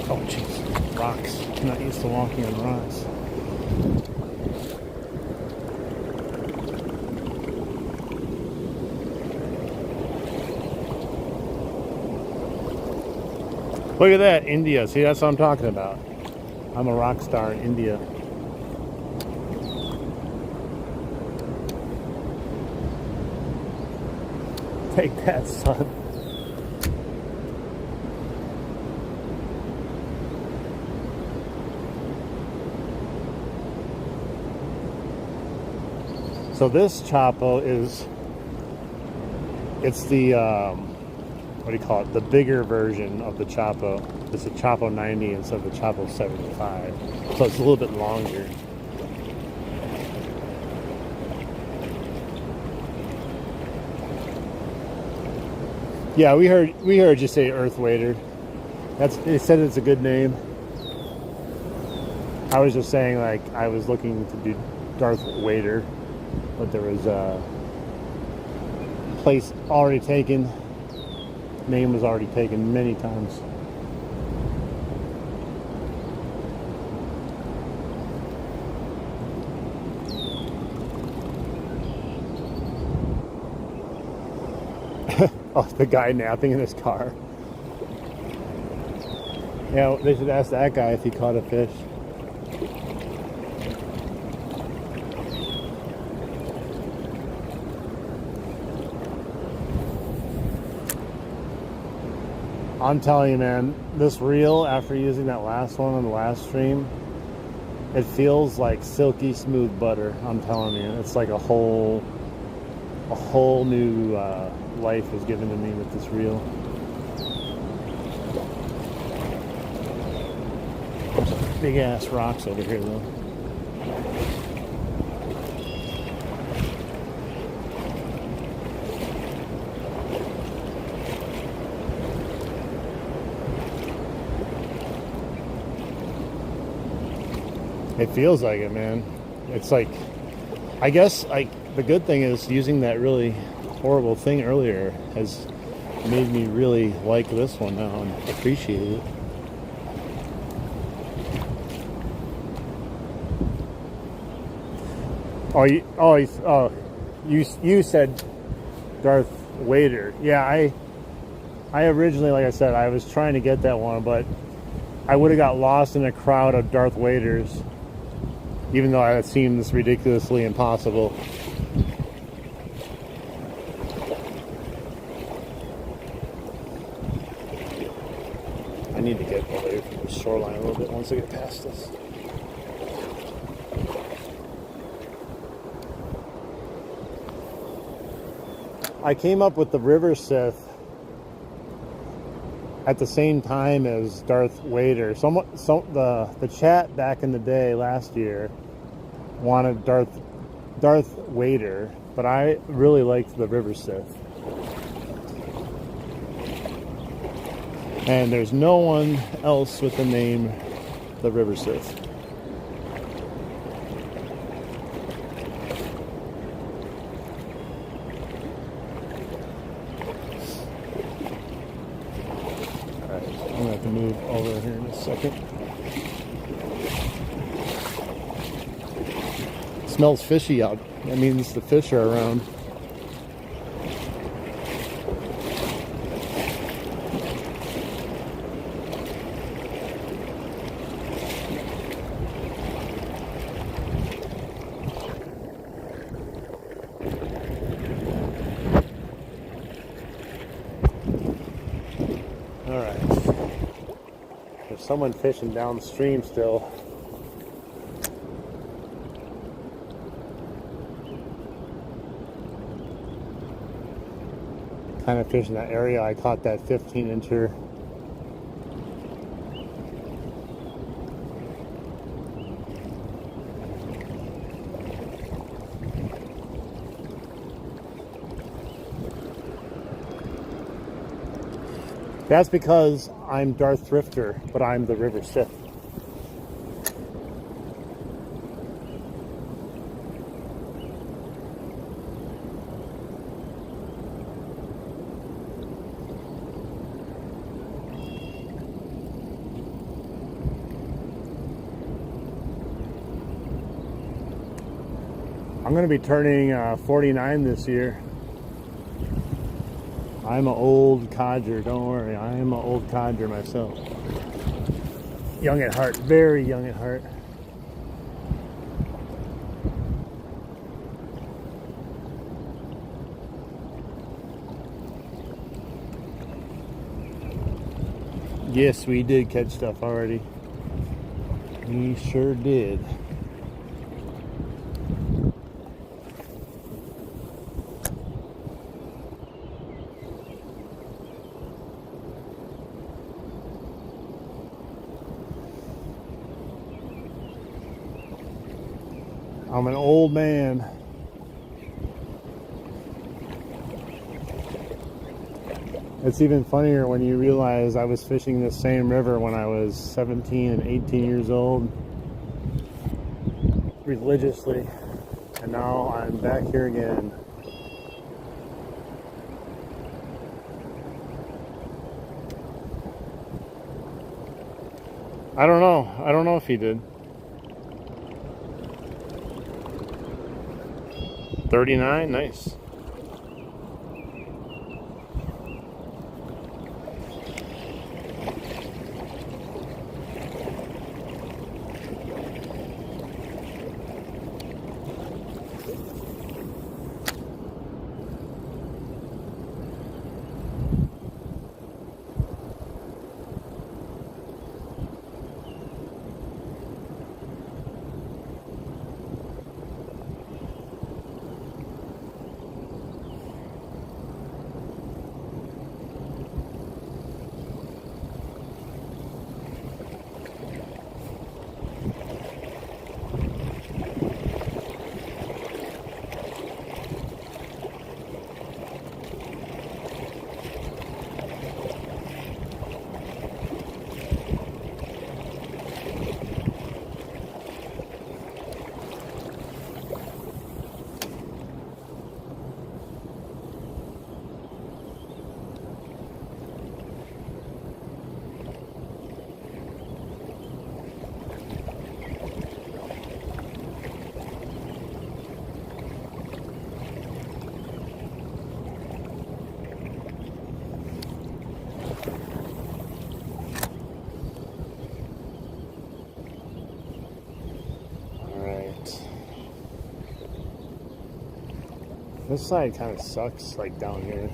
Oh, jeez. Rocks. I'm not used to walking on rocks. Look at that, India. See, that's what I'm talking about. I'm a rock star in India. Take that, son. So this Chapo it's the, what do you call it? The bigger version of the Chapo. It's a Chapo 90 instead of the Chapo 75. So it's a little bit longer. Yeah, we heard you say Earth Wader. They said it's a good name. I was just saying, like, I was looking to do Darth Vader, but there was a place already taken. Name was already taken many times. Oh, the guy napping in his car. Yeah, they should ask that guy if he caught a fish. I'm telling you, man, this reel, after using that last one on the last stream, it feels like silky smooth butter. I'm telling you, it's like a whole new life was given to me with this reel. Big ass rocks over here, though. It feels like it, man. It's like, I guess, like, the good thing is using that really horrible thing earlier has made me really like this one now and appreciate it. You said Darth Vader. Yeah, I originally, like I said, I was trying to get that one, but I would have got lost in a crowd of Darth Vaders, even though it seems ridiculously impossible. I need to get away from the shoreline a little bit once I get past this. I came up with the River Sith at the same time as Darth Vader. The chat back in the day last year wanted Darth Vader, but I really liked the River Sith. And there's no one else with the name the River Sith. I'm going to have to move over here in a second. It smells fishy out. That means the fish are around. All right. There's someone fishing downstream still. Kind of fishing that area. I caught that 15-incher. That's because I'm Darth Thrifter, but I'm the River Sith. I'm going to be turning 49 this year. I'm an old codger, don't worry. I am an old codger myself. Young at heart, very young at heart. Yes, we did catch stuff already. We sure did. I'm an old man. It's even funnier when you realize I was fishing this same river when I was 17 and 18 years old, religiously, and now I'm back here again. I don't know if he did. 39, nice. This side kind of sucks, like down here.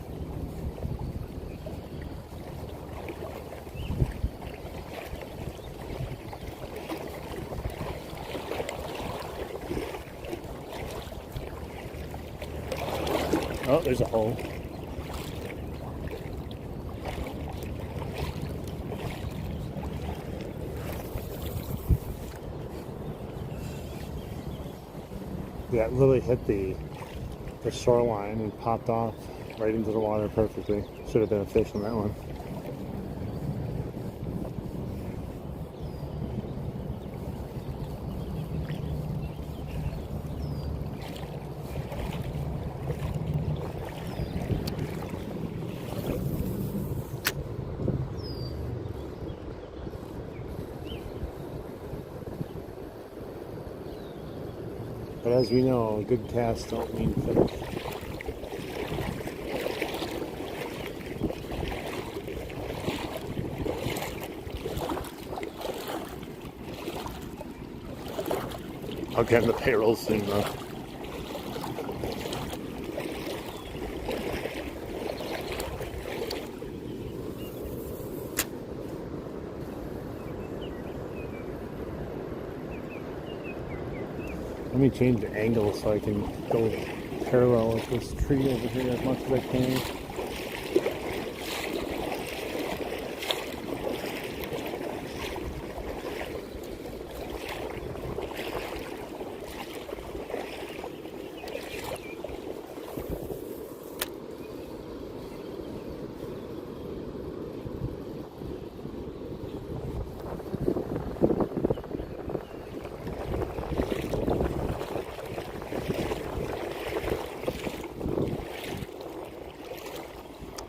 Oh, there's a hole. Yeah, it literally hit the shoreline and popped off right into the water perfectly. Should have been a fish on that one. But as we know, good casts don't mean fish. I'll get in the payroll soon though. Let me change the angle so I can go parallel with this tree over here as much as I can.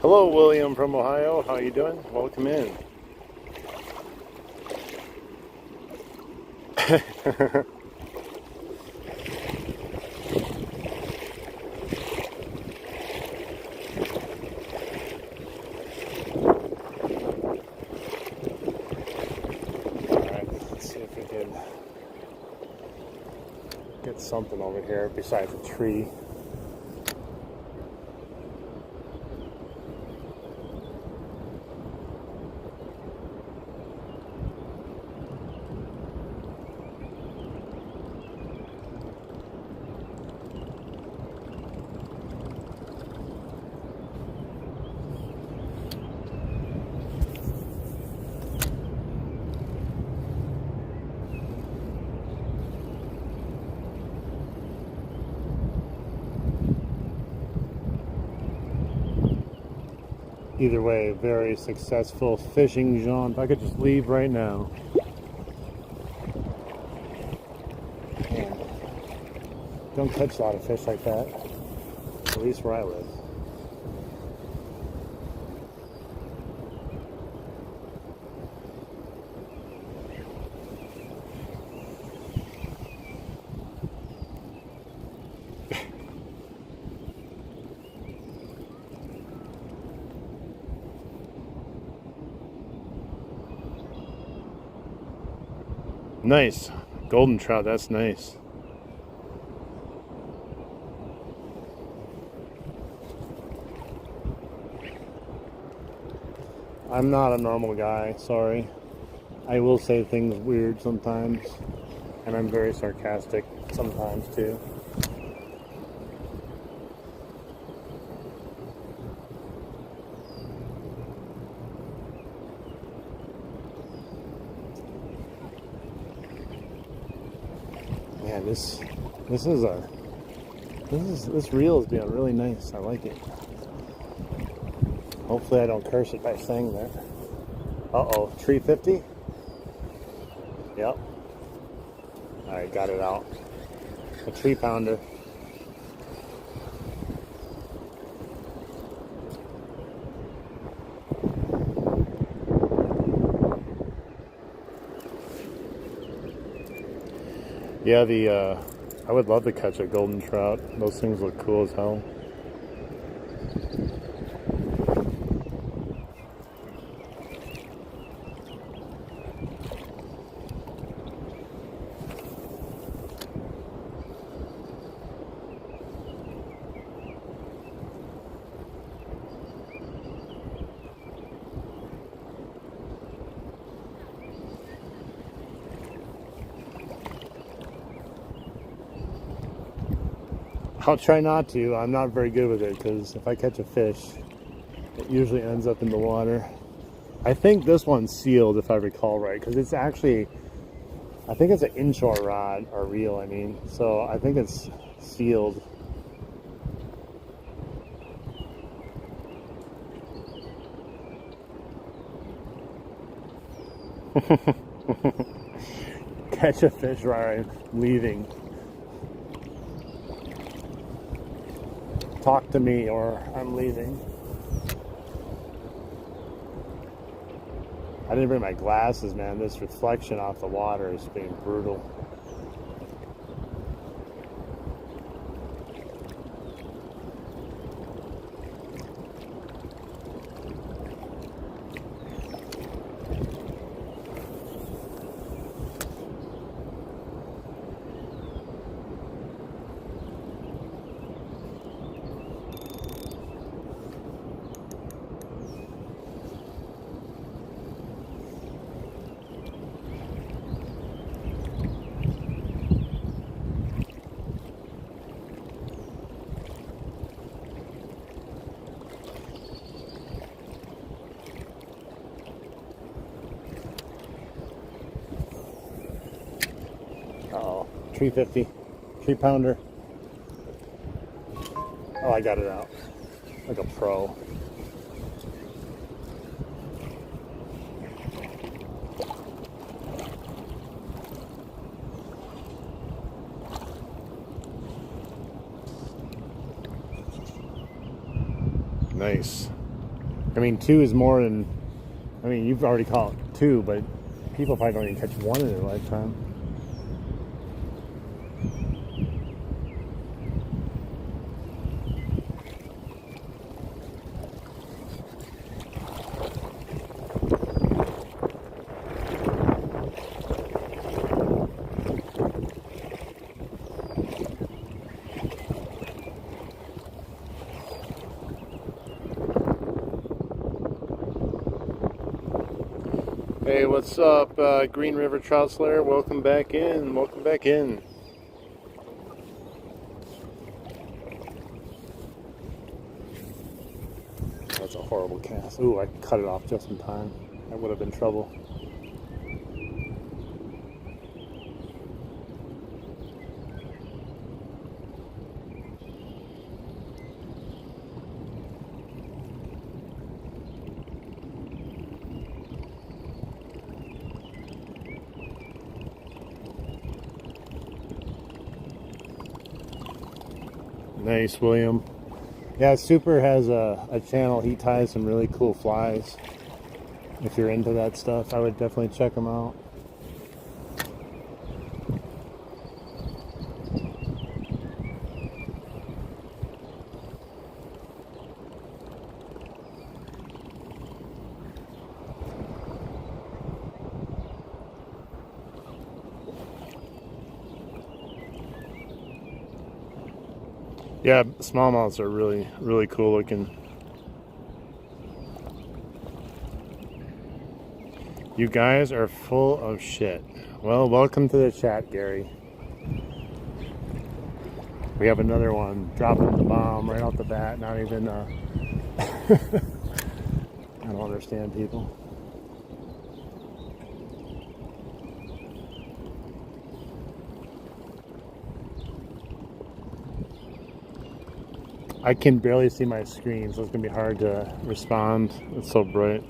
Hello, William from Ohio. How you doing? Welcome in. Alright, let's see if we can get something over here besides a tree. Either way, very successful fishing jaunt. If I could just leave right now. Man, don't catch a lot of fish like that, at least where I live. Nice. Golden trout, that's nice. I'm not a normal guy, sorry. I will say things weird sometimes, and I'm very sarcastic sometimes too. Man, this reel is being really nice. I like it. Hopefully I don't curse it by saying that. Uh-oh, tree 50? Yep. Alright, got it out. A tree pounder. Yeah, I would love to catch a golden trout. Those things look cool as hell. I'll try not to. I'm not very good with it because if I catch a fish, it usually ends up in the water. I think this one's sealed if I recall right, because it's actually, I think it's an inshore rod or reel, I mean. So I think it's sealed. Catch a fish while I'm leaving. Talk to me or I'm leaving. I didn't bring my glasses, man. This reflection off the water is being brutal. Uh-oh, 350, 3-pounder. Oh, I got it out like a pro. Nice. I mean, 2 is more than, I mean, you've already caught 2, but people probably don't even catch 1 in their lifetime. Hey, what's up, Green River Trout Slayer? Welcome back in. Welcome back in. That's a horrible cast. Ooh, I cut it off just in time. That would have been trouble. Nice, William. Yeah, Super has a channel. He ties some really cool flies. If you're into that stuff, I would definitely check him out. Yeah, smallmouths are really, really cool looking. You guys are full of shit. Well, welcome to the chat, Gary. We have another one dropping the bomb right off the bat. Not even, I don't understand people. I can barely see my screen, so it's gonna be hard to respond. It's so bright.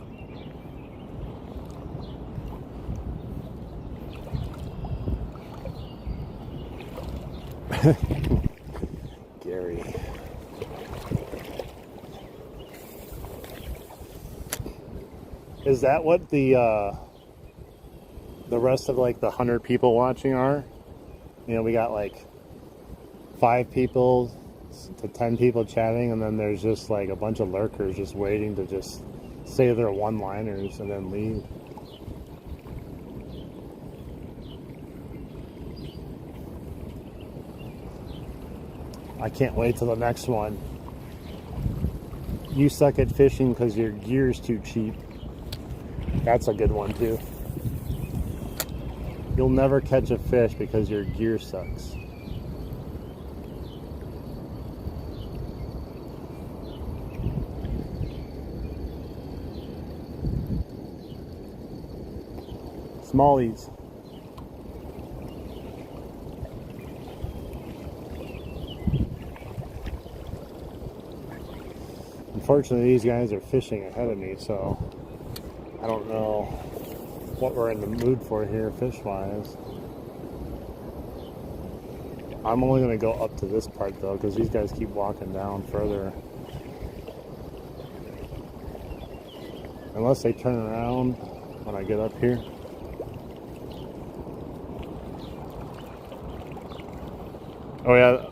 Gary. Is that what the rest of like the 100 people watching are? You know, we got like 5 people to 10 people chatting, and then there's just like a bunch of lurkers just waiting to just say their one-liners and then leave. I can't wait till the next one. You suck at fishing because your gear's too cheap. That's a good one too. You'll never catch a fish because your gear sucks. Smallies. Unfortunately, these guys are fishing ahead of me, so I don't know what we're in the mood for here fish-wise. I'm only going to go up to this part, though, because these guys keep walking down further. Unless they turn around when I get up here. Oh yeah,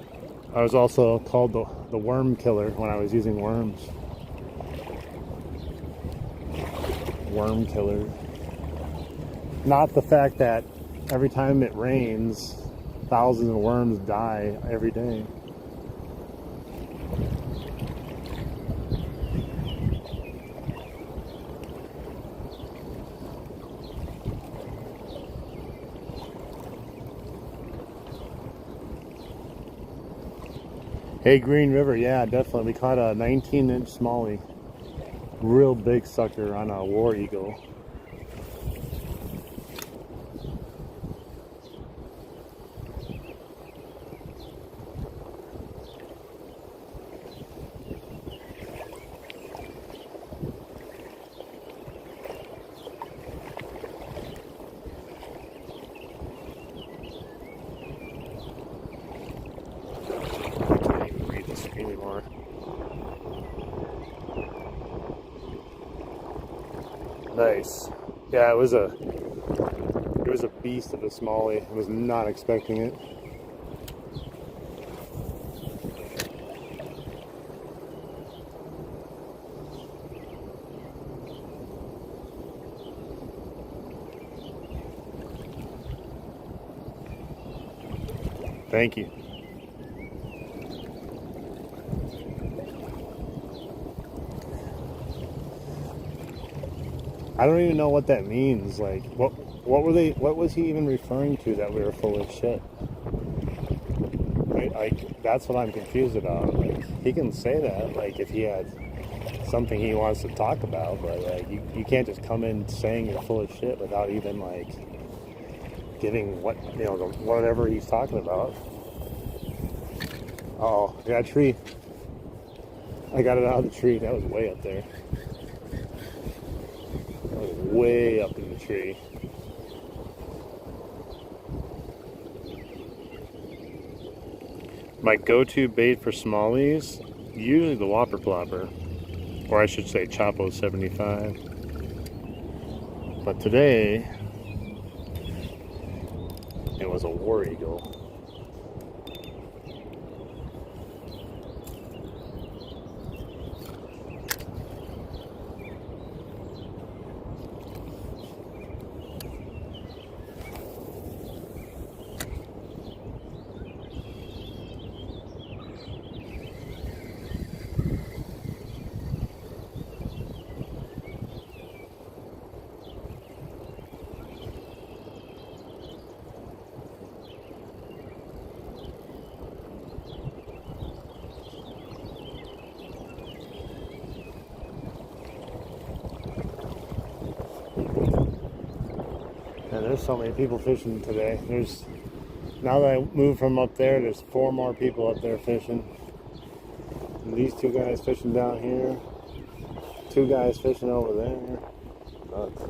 I was also called the worm killer when I was using worms. Worm killer. Not the fact that every time it rains, thousands of worms die every day. Hey, Green River, yeah, definitely. We caught a 19-inch smallie. Real big sucker on a war eagle. Anymore. Nice. Yeah, it was a beast of a smallie. I was not expecting it. Thank you. I don't even know what that means. Like, what was he even referring to that we were full of shit? Right? Like, that's what I'm confused about. Like, he can say that, like, if he had something he wants to talk about, but like, you can't just come in saying you're full of shit without even like giving whatever he's talking about. Oh, I got a tree. I got it out of the tree. That was way up there. Way up in the tree. My go-to bait for smallies, usually the Whopper Plopper, or I should say Chapo 75. But today, it was a war eagle. And there's so many people fishing today. Now that I moved from up there's 4 more people up there fishing. And these 2 guys fishing down here. 2 guys fishing over there. Nuts.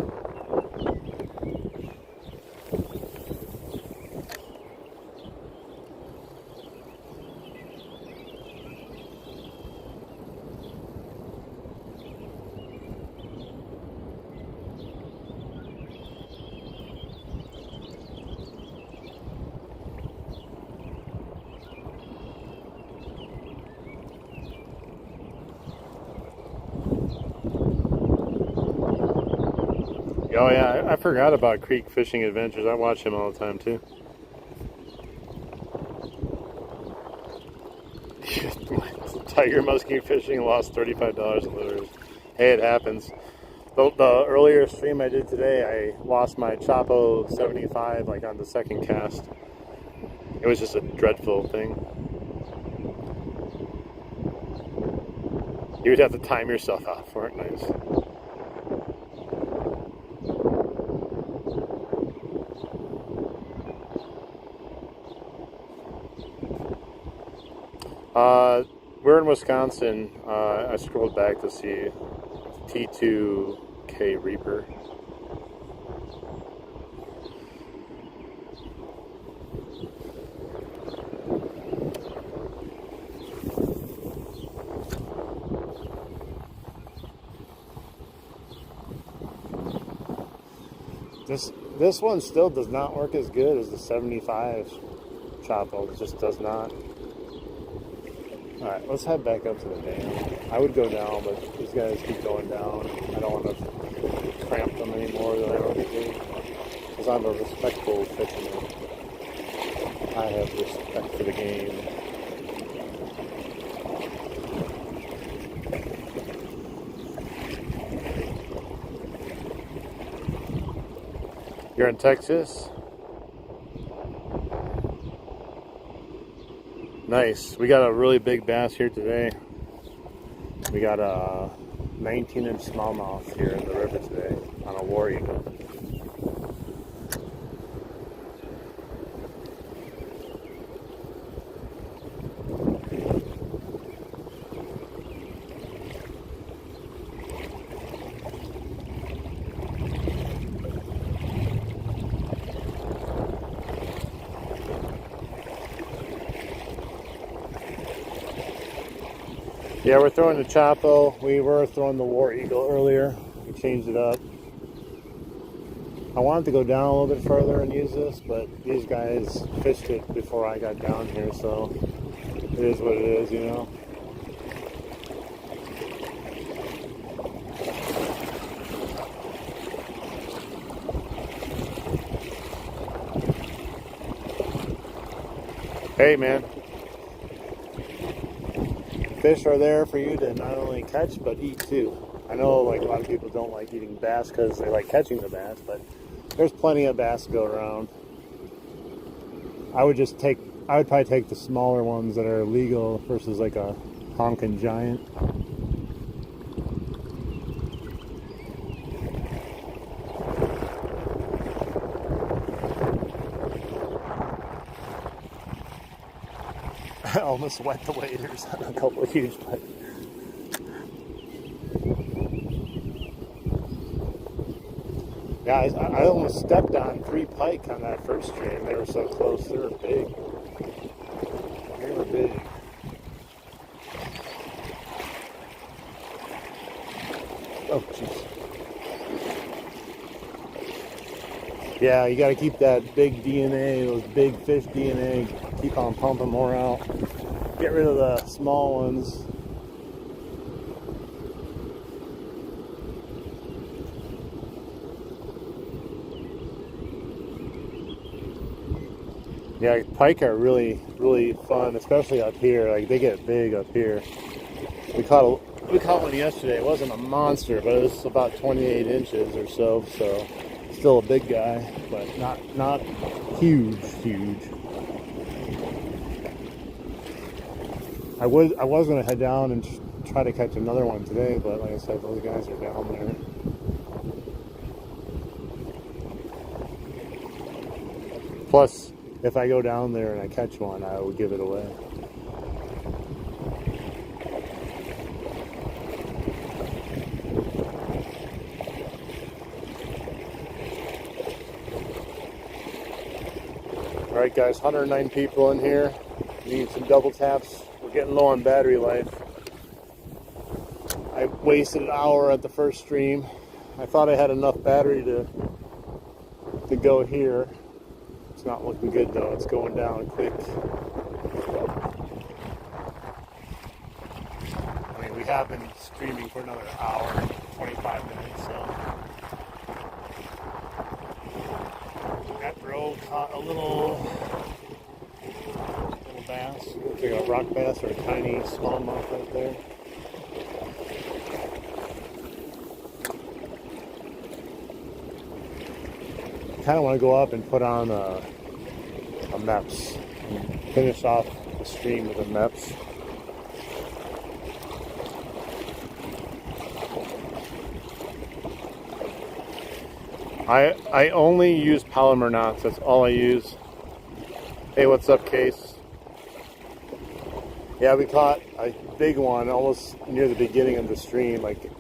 Oh yeah, I forgot about Creek Fishing Adventures. I watch him all the time too. Tiger muskie fishing, lost $35 in lures. Hey, it happens. The earlier stream I did today, I lost my Chapo 75 like on the second cast. It was just a dreadful thing. You would have to time yourself out for it. Nice. We're in Wisconsin. I scrolled back to see T2K Reaper. This one still does not work as good as the 75 Chopo. It just does not. Alright, let's head back up to the dam. I would go down, but these guys keep going down. I don't want to cramp them any more than I already do. Because I'm a respectful fisherman. I have respect for the game. You're in Texas? Nice. We got a really big bass here today. We got a 19-inch smallmouth here in the river today on a war eagle. Yeah, we're throwing the Chopo. We were throwing the War Eagle earlier. We changed it up. I wanted to go down a little bit further and use this, but these guys fished it before I got down here, so it is what it is, you know. Hey, man. Fish are there for you to not only catch but eat too. I know like a lot of people don't like eating bass because they like catching the bass, but there's plenty of bass to go around. I would probably take the smaller ones that are legal versus like a honking giant. I almost wet the waders on a couple of huge pike. Guys, I almost stepped on 3 pike on that first stream. They were so close. They were big. They were big. Oh, jeez. Yeah, you got to keep that big DNA, those big fish DNA. Keep on pumping more out. Get rid of the small ones. Yeah, pike are really, really fun, especially up here. Like they get big up here. We caught one yesterday. It wasn't a monster, but it was about 28 inches or so. So still a big guy, but not huge. I was gonna head down and try to catch another one today, but like I said, those guys are down there. Plus, if I go down there and I catch one, I will give it away. All right, guys, 109 people in here. Need some double taps. We're getting low on battery life. I wasted an hour at the first stream. I thought I had enough battery to go here. It's not looking good though. It's going down quick. I mean, we have been streaming for another hour, 25 minutes, so. That bro caught a little bass. Looks like a rock bass or a tiny smallmouth right there. Kind of want to go up and put on a MEPS and finish off the stream with a MEPS. I only use polymer knots. That's all I use. Hey, what's up, Case? Yeah, we caught a big one almost near the beginning of the stream, like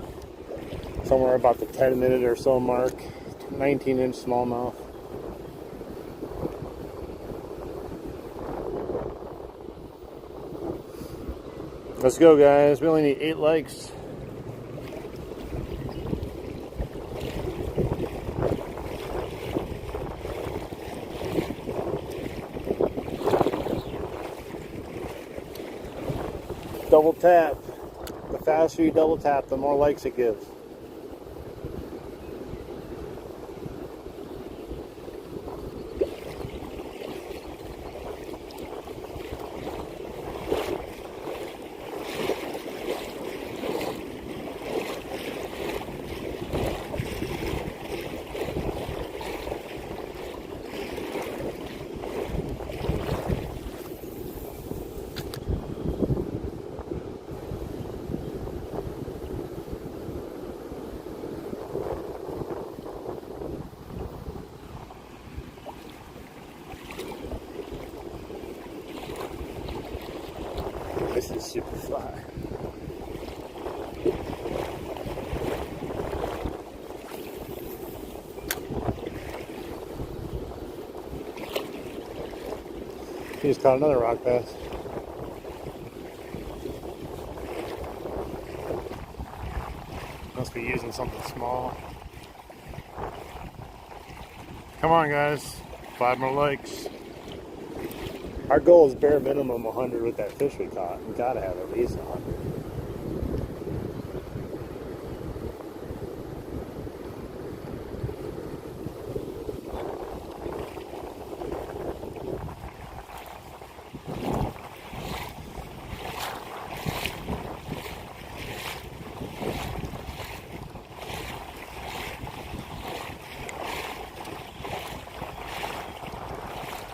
somewhere about the 10-minute or so mark. 19-inch smallmouth. Let's go, guys. We only need 8 likes. Double tap. The faster you double tap, the more likes it gives. This is super fly. He just caught another rock bass. Must be using something small. Come on, guys. 5 more likes. Our goal is bare minimum 100 with that fish we caught. We gotta have at least 100.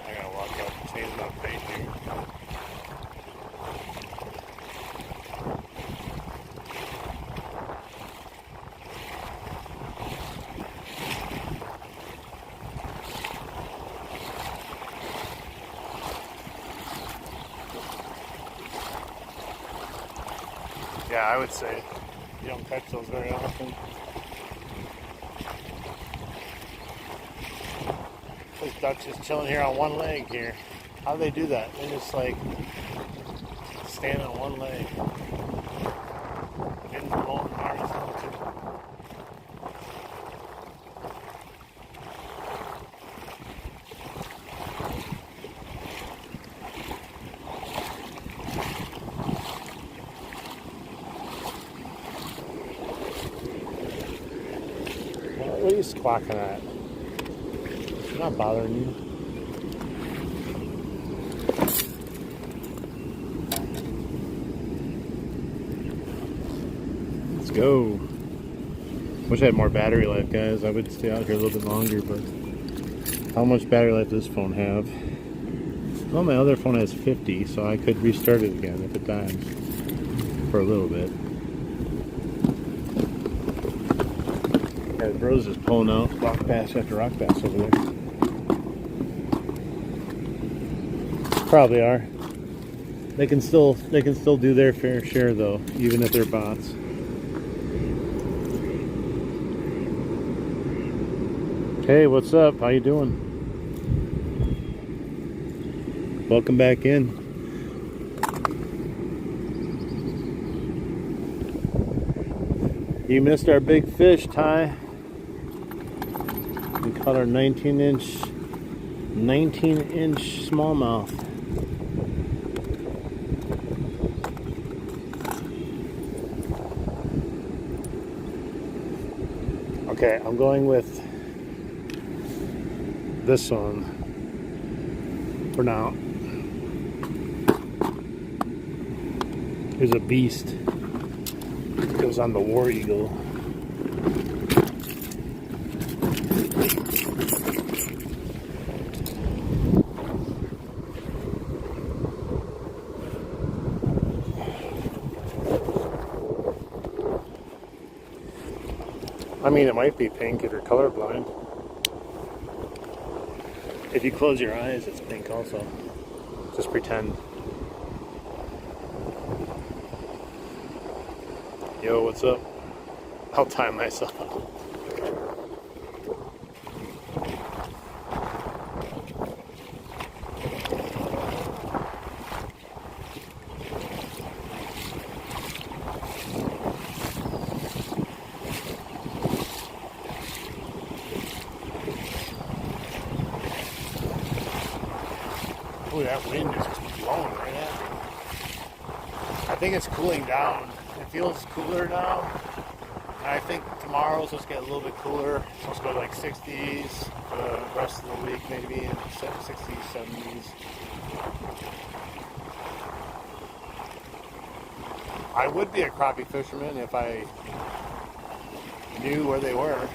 I gotta walk up and change my bait here. Yeah, I would say you don't catch those very often. This duck's just chilling here on one leg here. How do they do that? They just like stand on one leg. Getting the molten hard as hell too. What are you squawking at? It's not bothering you. Let's go. Wish I had more battery life, guys. I would stay out here a little bit longer, but how much battery life does this phone have? Well, my other phone has 50, so I could restart it again if it dies for a little bit. Yeah, the bro's just pulling out rock bass after rock bass over there. Probably are. They can still do their fair share though, even if they're bots. Hey, what's up? How you doing? Welcome back in. You missed our big fish, Ty. We caught our 19-inch smallmouth. Okay, I'm going with this one for now. Here's a beast. It goes on the War Eagle. I mean, it might be pink if you're colorblind. If you close your eyes, it's pink also. Just pretend. Yo, what's up? I'll time myself. Ooh, that wind is just blowing right at me. I think it's cooling down. It feels cooler now. And I think tomorrow's supposed to get a little bit cooler. It's supposed to go to like 60s for the rest of the week, maybe in 60s, 70s. I would be a crappie fisherman if I knew where they were.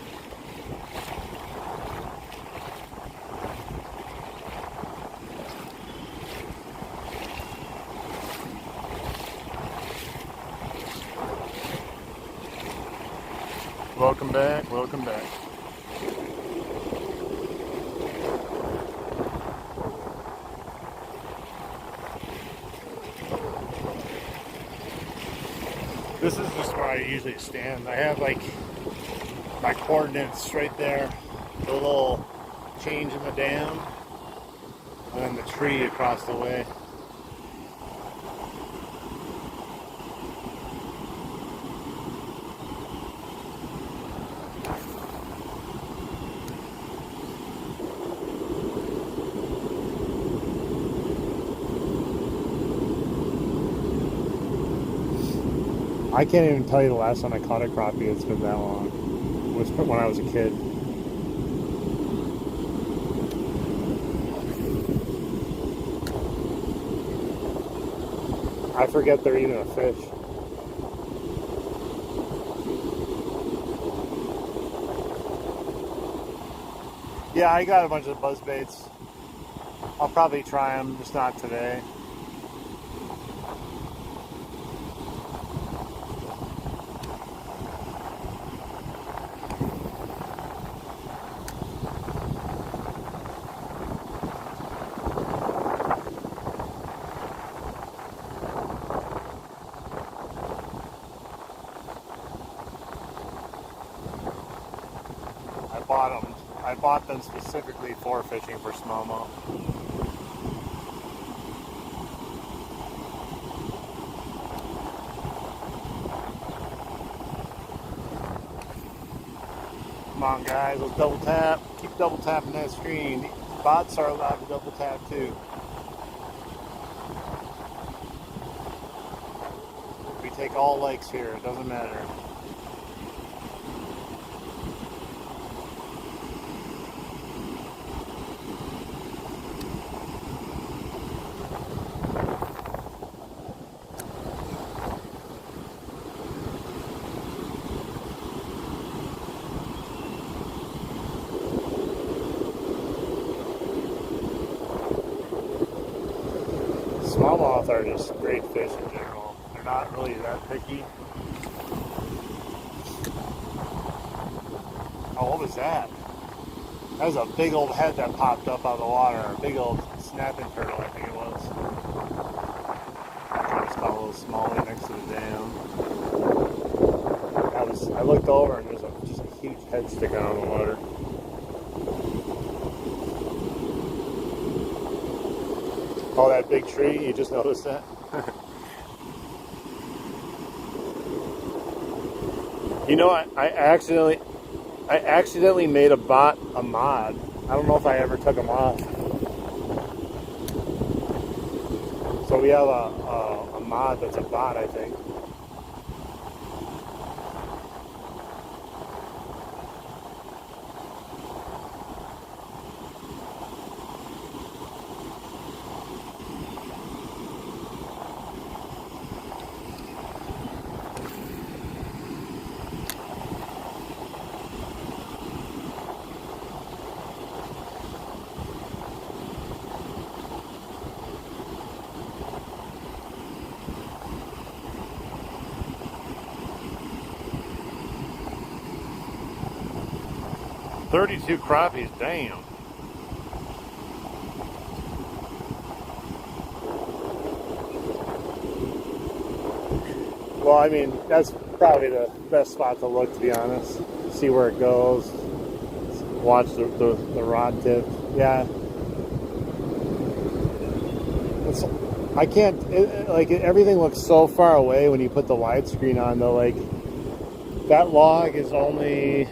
Welcome back, welcome back. This is just where I usually stand. I have like my coordinates right there, the little change in the dam, and then the tree across the way. I can't even tell you the last time I caught a crappie. It's been that long. It was when I was a kid. I forget they're even a fish. Yeah, I got a bunch of buzz baits. I'll probably try them, just not today. I bought them specifically for fishing for smallmouth. Come on, guys, let's double tap. Keep double tapping that screen. Bots are allowed to double tap too. We take all likes here, it doesn't matter. Smallmouth are just great fish in general. They're not really that picky. Oh, what was that? That was a big old head that popped up out of the water. A big old snapping turtle, I think it was. I just caught a little smallie next to the dam. I looked over and there's just a huge head sticking out of the water. Oh, that big tree? You just noticed that? You know, I accidentally made a bot a mod. I don't know if I ever took them off. So we have a mod that's a bot, I think. $32 crappies, damn. Well, I mean, that's probably the best spot to look, to be honest. See where it goes. Watch the rod tip. Yeah. I can't, everything looks so far away when you put the widescreen on, though. Like, that log is only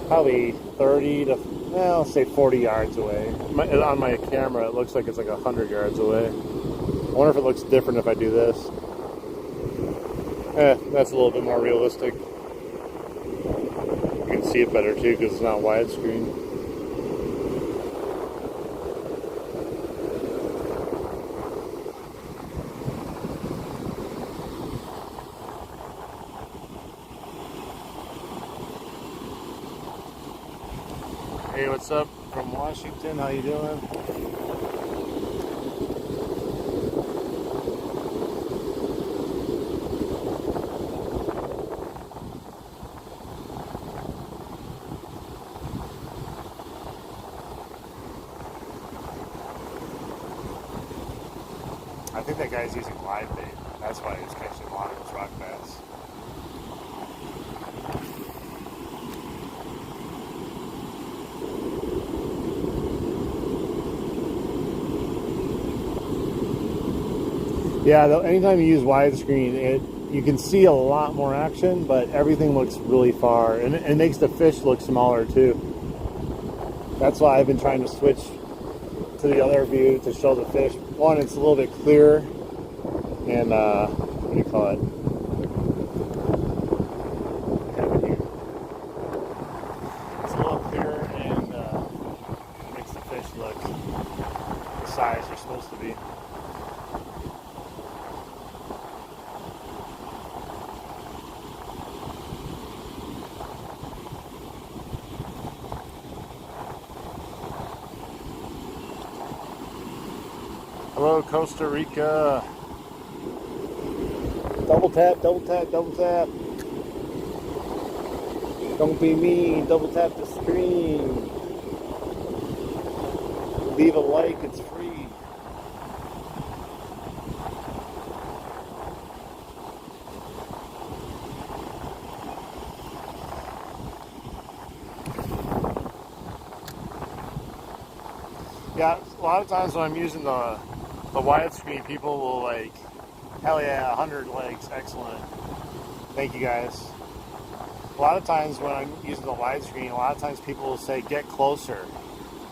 probably 30 to, well, say 40 yards away. On my camera, it looks like it's like 100 yards away. I wonder if it looks different if I do this. That's a little bit more realistic. You can see it better too because it's not widescreen. Hey, what's up from Washington? How you doing? I think that guy's using live bait. That's why he's catching a lot of those rock bass. Yeah, anytime you use widescreen, you can see a lot more action, but everything looks really far, and it makes the fish look smaller too. That's why I've been trying to switch to the other view to show the fish. One, it's a little bit clearer, and what do you call it? It's a little clearer and makes the fish look the size they're supposed to be. Hello, Costa Rica. Double tap, double tap, double tap. Don't be mean, double tap the screen. Leave a like, it's free. Yeah, a lot of times when I'm using the widescreen, people will like, hell yeah, 100 legs, excellent. Thank you guys. A lot of times when I'm using the widescreen, a lot of times people will say, get closer.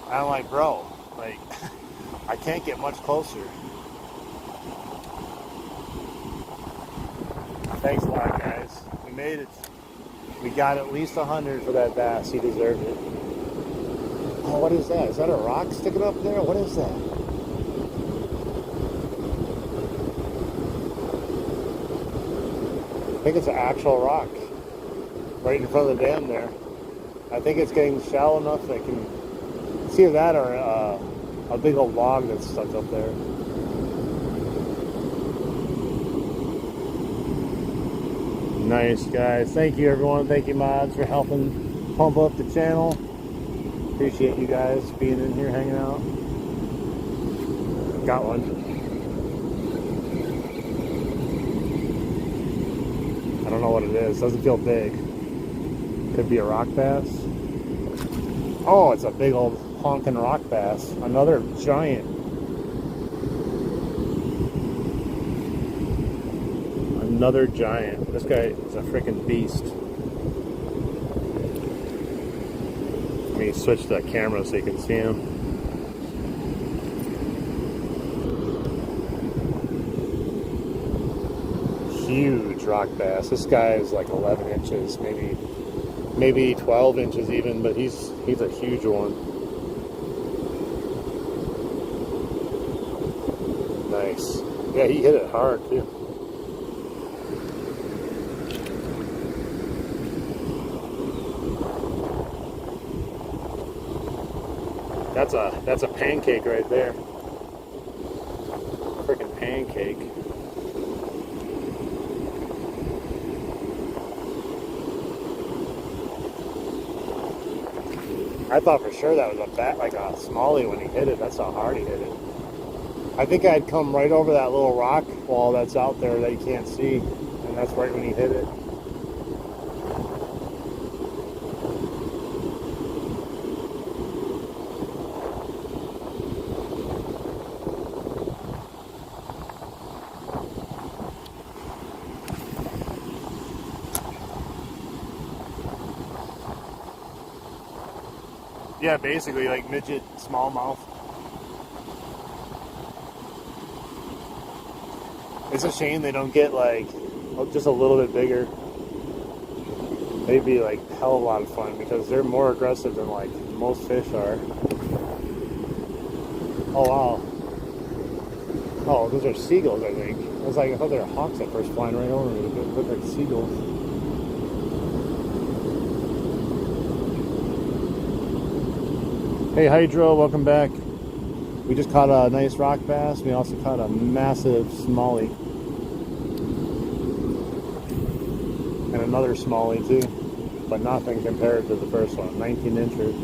And I'm like, bro, like, I can't get much closer. Thanks a lot, guys. We made it. We got at least 100 for that bass. He deserved it. Oh, what is that? Is that a rock sticking up there? What is that? I think it's an actual rock right in front of the dam there. I think it's getting shallow enough that I can see that or a big old log that's stuck up there. Nice, guys. Thank you, everyone. Thank you, mods, for helping pump up the channel. Appreciate you guys being in here, hanging out. Got one. I don't know what it is. Doesn't feel big. Could be a rock bass. Oh, it's a big old honking rock bass. Another giant. Another giant. This guy is a freaking beast. Let me switch the camera so you can see him. Huge rock bass. This guy is like 11 inches, maybe 12 inches even, but he's a huge one. Nice. Yeah, he hit it hard too. That's a pancake right there. Freaking pancake. I thought for sure that was a bat, like a smallie when he hit it. That's how hard he hit it. I think I'd come right over that little rock wall that's out there that you can't see, and that's right when he hit it. Yeah, basically like midget smallmouth. It's a shame they don't get like just a little bit bigger. They'd be like hell of a lot of fun because they're more aggressive than like most fish are. Oh wow. Oh, those are seagulls, I think. I thought they were hawks at first flying right over me. They look like seagulls. Hey Hydro, welcome back. We just caught a nice rock bass. We also caught a massive smallie. And another smallie too. But nothing compared to the first one, 19 inches.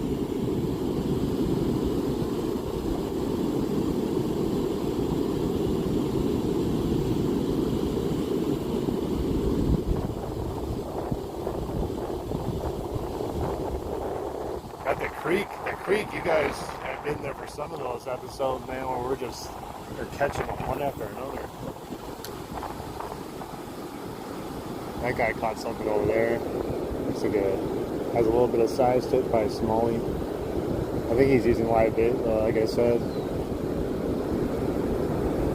At the creek, you guys have been there for some of those episodes, man, where they're catching them one after another. That guy caught something over there. Looks like has a little bit of size to it, probably smallie. I think he's using live bait, like I said.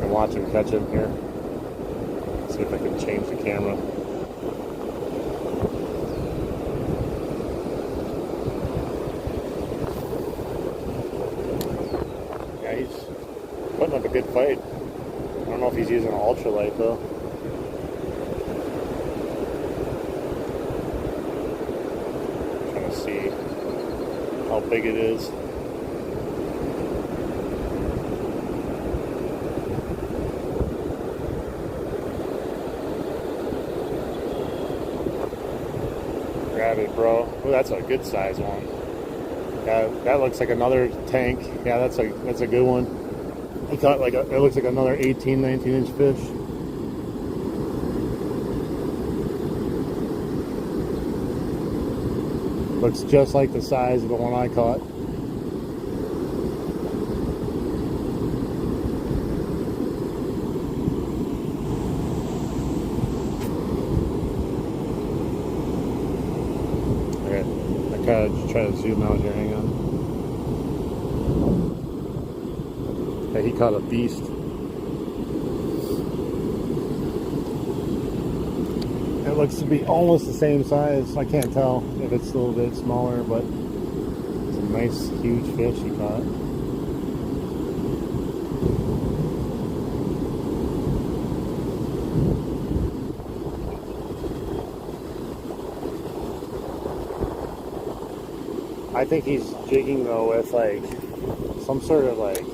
And watch him catch him here. See if I can change the camera. Yeah, he's putting up a good fight. I don't know if he's using an ultralight though. Trying to see how big it is. Grab it, bro. Ooh, that's a good size one. Yeah, that looks like another tank. Yeah, that's a good one. He caught it looks like another 18, 19 inch fish. Looks just like the size of the one I caught. Okay, I gotta try to zoom out here, hang on. Yeah, he caught a beast. It looks to be almost the same size. I can't tell if it's a little bit smaller, but it's a nice, huge fish he caught. I think he's jigging though with like some sort of like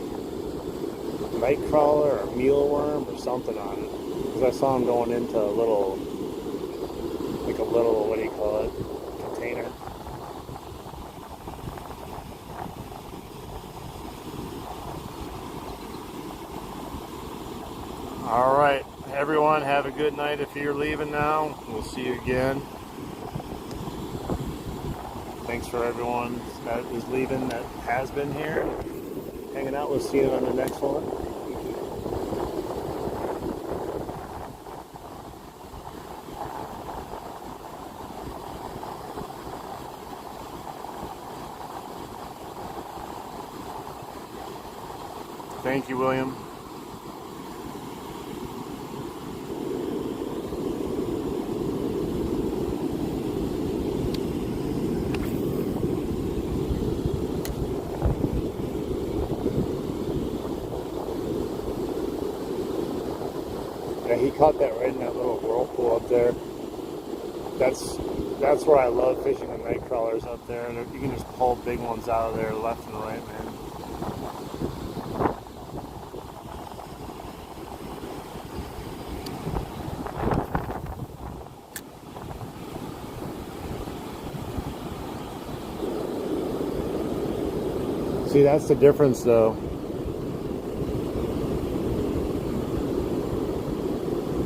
night crawler or mealworm or something on it. Because I saw him going into a little, what do you call it, container. All right, everyone, have a good night if you're leaving now. We'll see you again. Thanks for everyone that is leaving that has been here. Hanging out. We'll see you on the next one. Thank you, William. Yeah, he caught that right in that little whirlpool up there. That's where I love fishing the night crawlers up there. And you can just pull big ones out of there left and right, man. See, that's the difference though.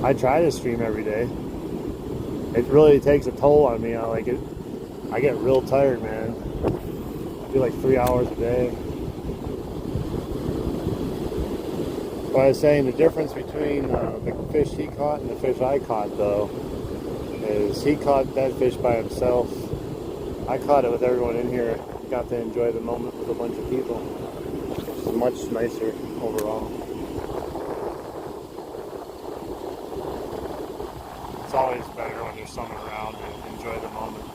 I try to stream every day. It really takes a toll on me. I get real tired, man. I do like 3 hours a day. But I was saying the difference between the fish he caught and the fish I caught, though, is he caught that fish by himself. I caught it with everyone in here. Got to enjoy the moment with a bunch of people. It's much nicer overall. It's always better when there's someone around to enjoy the moment.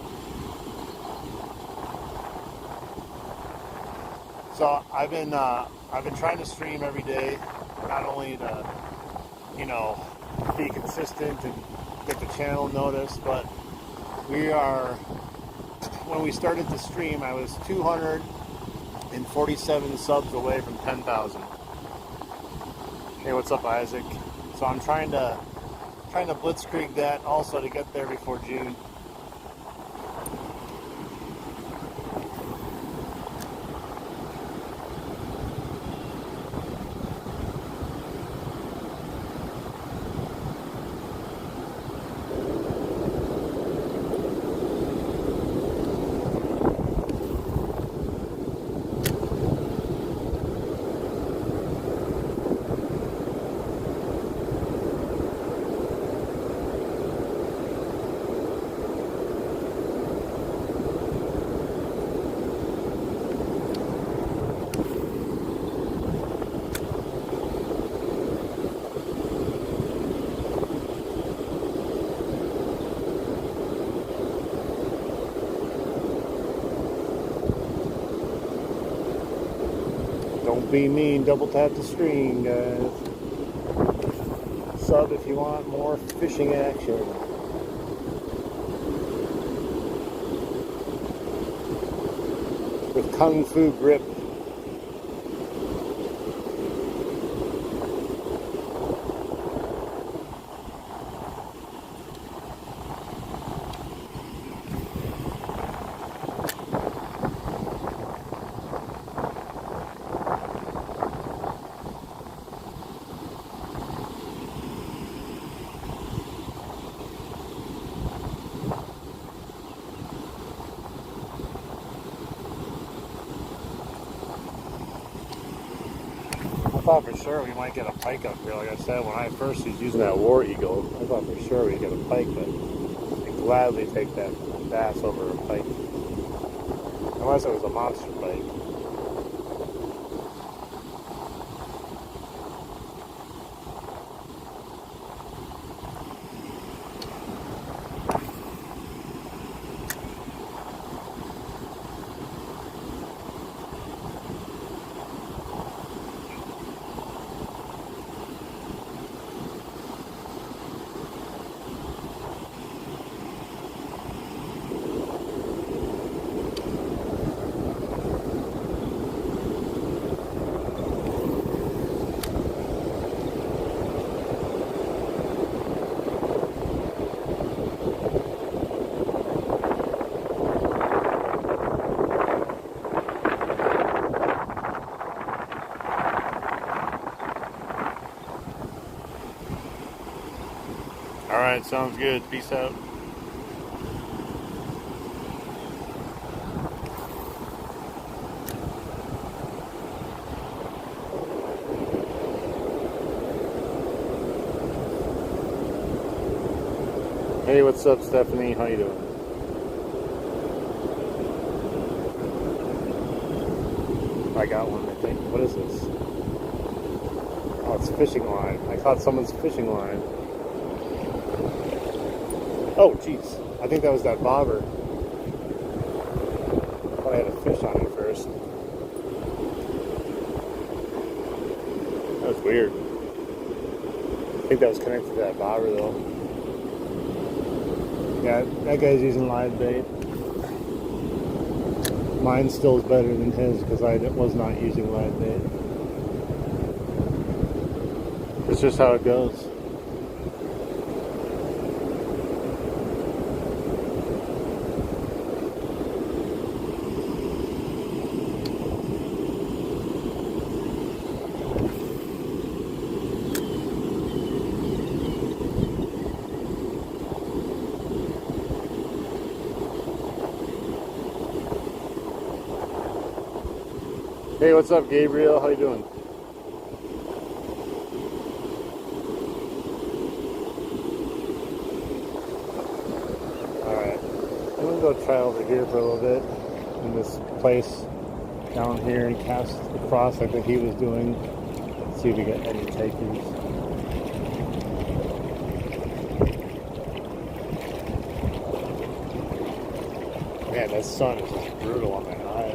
So I've been trying to stream every day, not only to, you know, be consistent and get the channel noticed, but when we started to stream, I was 247 subs away from 10,000. Hey, what's up, Isaac? So I'm trying to blitzkrieg that also to get there before June. Don't be mean, double tap the screen, guys. Sub if you want more fishing action. With Kung Fu Grip. I thought for sure we might get a pike up here. Like I said, when I first was using that War Eagle, I thought for sure we'd get a pike, but I'd gladly take that bass over a pike. Unless it was a monster pike. Alright, sounds good. Peace out. Hey, what's up, Stephanie? How you doing? I got one, I think. What is this? Oh, it's a fishing line. I caught someone's fishing line. Oh, jeez. I think that was that bobber. I thought I had a fish on it first. That was weird. I think that was connected to that bobber, though. Yeah, that guy's using live bait. Mine still is better than his because I was not using live bait. It's just how it goes. Hey, what's up, Gabriel? How you doing? Alright. I'm gonna go try over here for a little bit in this place down here and cast across like what he was doing. See if we get any takers. Man, that sun is just brutal on my eyes.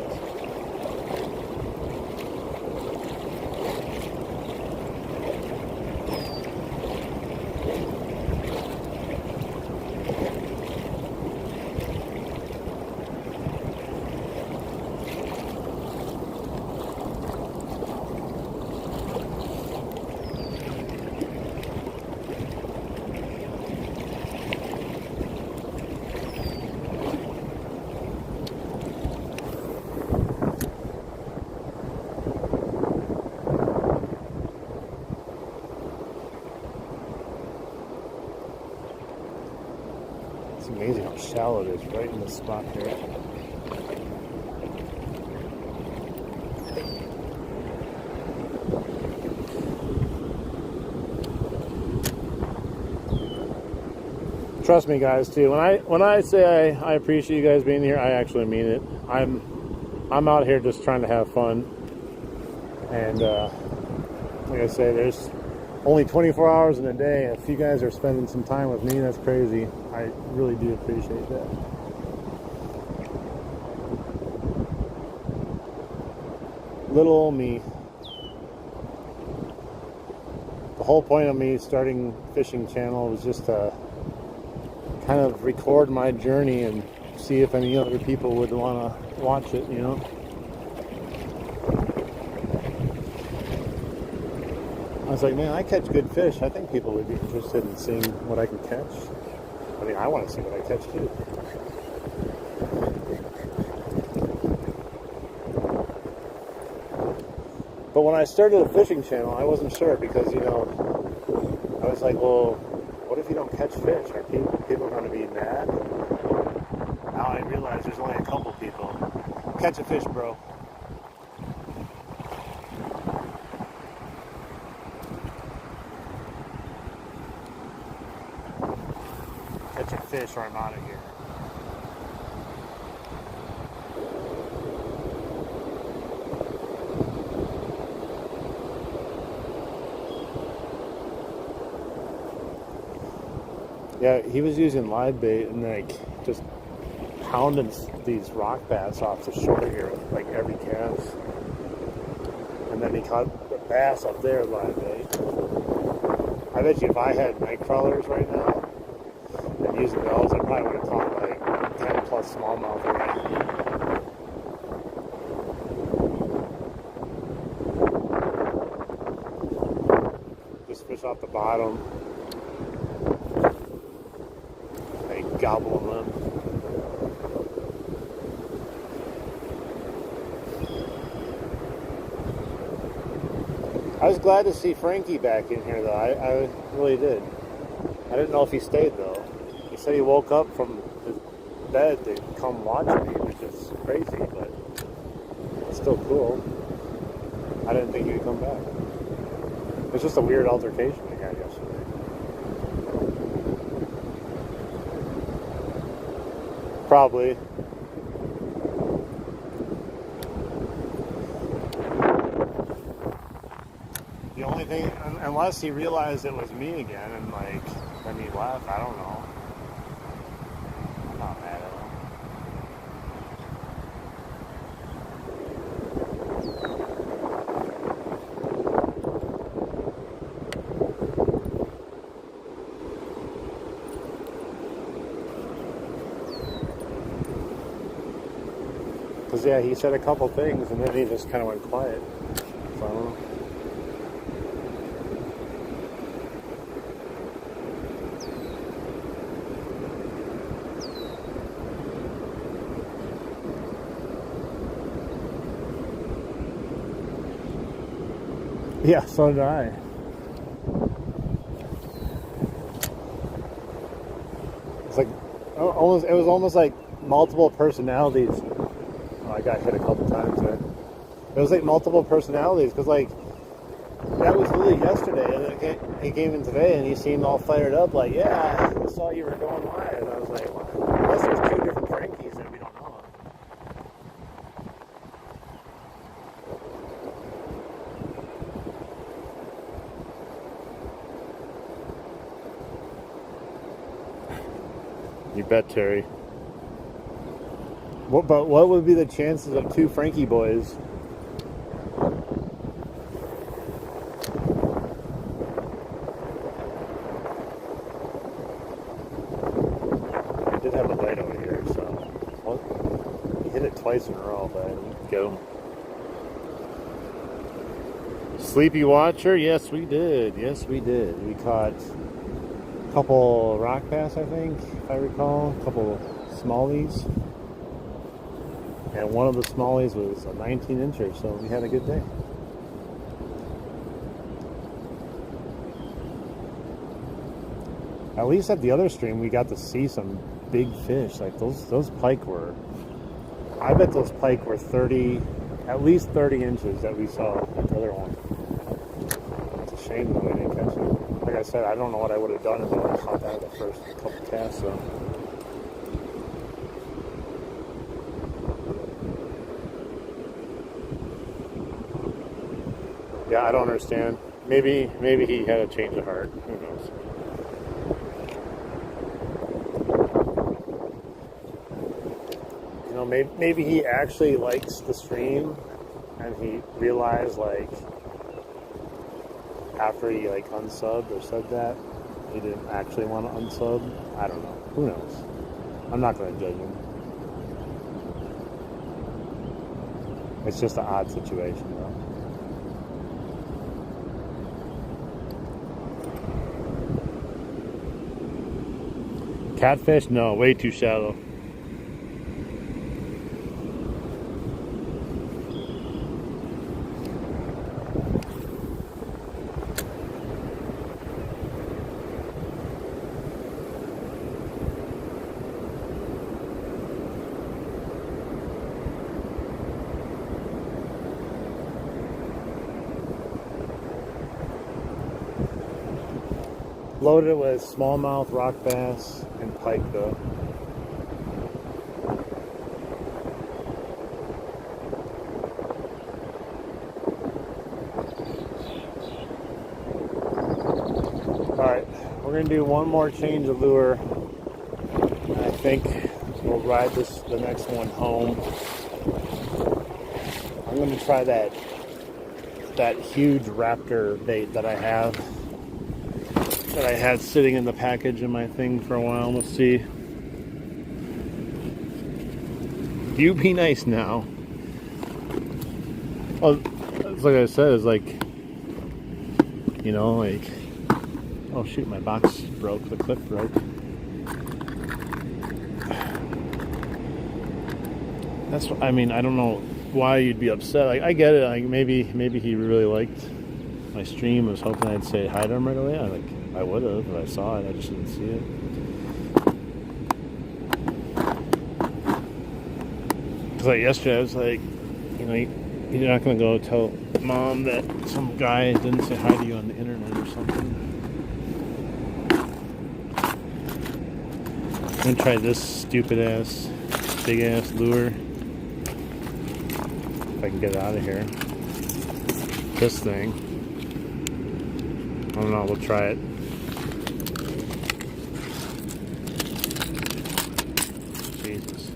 It's amazing how shallow it is right in this spot here. Trust me, guys, too. When I say I appreciate you guys being here, I actually mean it. I'm out here just trying to have fun. And like I say, there's only 24 hours in a day. If you guys are spending some time with me, that's crazy. I really do appreciate that. Little old me. The whole point of me starting fishing channel was just to kind of record my journey and see if any other people would want to watch it, you know. I was like, man, I catch good fish. I think people would be interested in seeing what I can catch. I mean, I want to see what I catch too. But when I started a fishing channel, I wasn't sure because, you know, I was like, well, what if you don't catch fish? Are people going to be mad? Now I realize there's only a couple people. Catch a fish, bro. Catch a fish or I'm out of here. Yeah, he was using live bait and like just pounding these rock bass off the shore here with like every cast. And then he caught the bass up there live bait. I bet you if I had night crawlers right now and using those, I probably would have caught like 10 plus smallmouth already. Just fish off the bottom. Gobble them up. I was glad to see Frankie back in here, though. I really did. I didn't know if he stayed, though. He said he woke up from his bed to come watch me, which is crazy, but it's still cool. I didn't think he would come back. It was just a weird altercation we had yesterday. Probably. The only thing, unless he realized it was me again and like, then he left, I don't know. I'm not mad at him. Because, yeah, he said a couple things and then he just kind of went quiet. So, I don't know. Yeah, so did I. It's like, almost, it was almost like multiple personalities. Oh, I got hit a couple times there. It was like multiple personalities, because like that was Lily yesterday, and then he came in today, and he seemed all fired up, like, yeah, I saw you were going live. And I was like, well, unless there's two different Frankies that we don't know of. You bet, Terry. But what would be the chances of two Frankie boys? I did have a light over here, so well, you hit it twice in a row, but I didn't go. Sleepy Watcher? Yes, we did. Yes, we did. We caught a couple rock bass, I think, if I recall, a couple smallies. And one of the smallies was a 19-incher, so we had a good day. At least at the other stream, we got to see some big fish. Like those pike were, I bet those pike were 30, at least 30 inches that we saw at the other one. It's a shame that we didn't catch it. Like I said, I don't know what I would have done if I would have caught that the first couple casts, though. Yeah, I don't understand. Maybe he had a change of heart. Who knows? You know, maybe he actually likes the stream, and he realized, like, after he like unsubbed or said that, he didn't actually want to unsub. I don't know. Who knows? I'm not going to judge him. It's just an odd situation, though. Catfish? No, way too shallow. Loaded it with smallmouth, rock bass, and pike, though. Alright, we're going to do one more change of lure. I think we'll ride the next one home. I'm going to try that huge raptor bait that I have. That I had sitting in the package in my thing for a while. Let's see. You be nice now. Well, it's like I said, it's like, you know, like, oh shoot, my box broke, the clip broke. That's, I mean, I don't know why you'd be upset. Like, I get it. Like, maybe he really liked my stream. I was hoping I'd say hi to him right away. I would have if I saw it. I just didn't see it. Because like yesterday, I was like, you know, you're not going to go tell mom that some guy didn't say hi to you on the internet or something. I'm going to try this stupid ass, big ass lure. If I can get it out of here. This thing. I don't know, we'll try it. Jesus.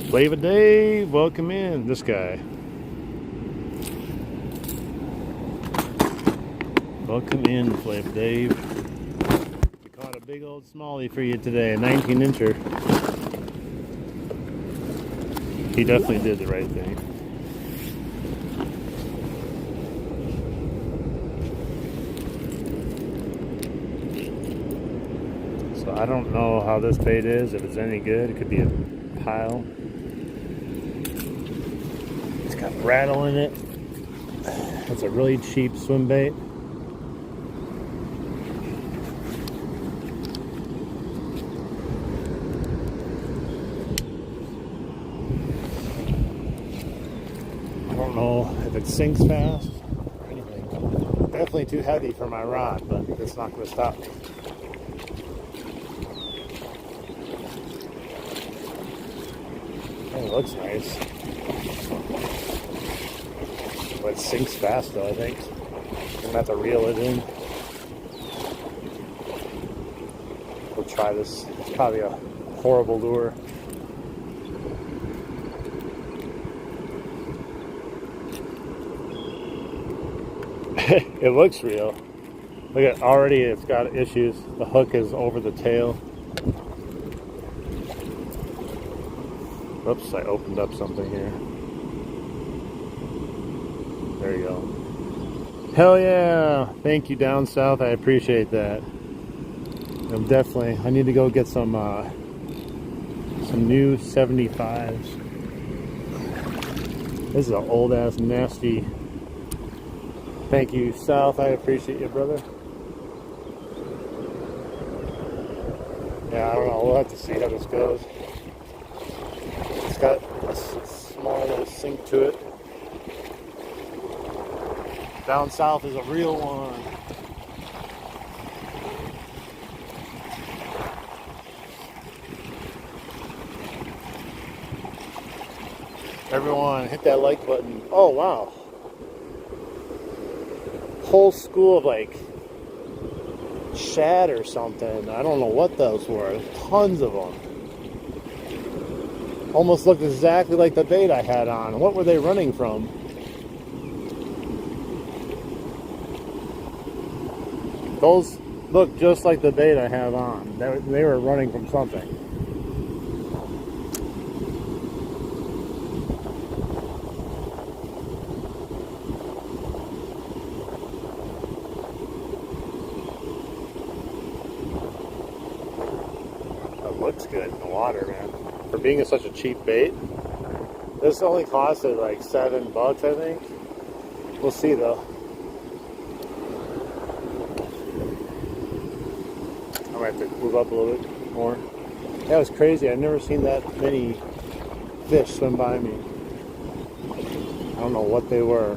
Flavor Dave, welcome in. This guy. Welcome in, Flavor Dave. We caught a big old smallie for you today, a 19-incher. He definitely did the right thing. So I don't know how this bait is, if it's any good. It could be a pile. It's got rattle in it. It's a really cheap swim bait. it sinks fast or anything. Definitely too heavy for my rod, but it's not going to stop me. It looks nice. But it sinks fast though, I think. I'm going to have to reel it in. We'll try this. It's probably a horrible lure. It looks real. Look at, already it's got issues. The hook is over the tail. Oops, I opened up something here. There you go. Hell yeah! Thank you, down south. I appreciate that. I'm definitely, I need to go get some new 75s. This is an old ass nasty. Thank you, South. I appreciate you, brother. Yeah, I don't know. We'll have to see how this goes. It's got a small little sink to it. Down south is a real one. Everyone, hit that like button. Oh, wow. Whole school of like shad or something. I don't know what those were. Tons of them. Almost looked exactly like the bait I had on. What were they running from? Those look just like the bait I have on. They were running from something. Looks good in the water, man. For being such a cheap bait. This only costed like $7, I think. We'll see though. I might have to move up a little bit more. That was crazy. I've never seen that many fish swim by me. I don't know what they were.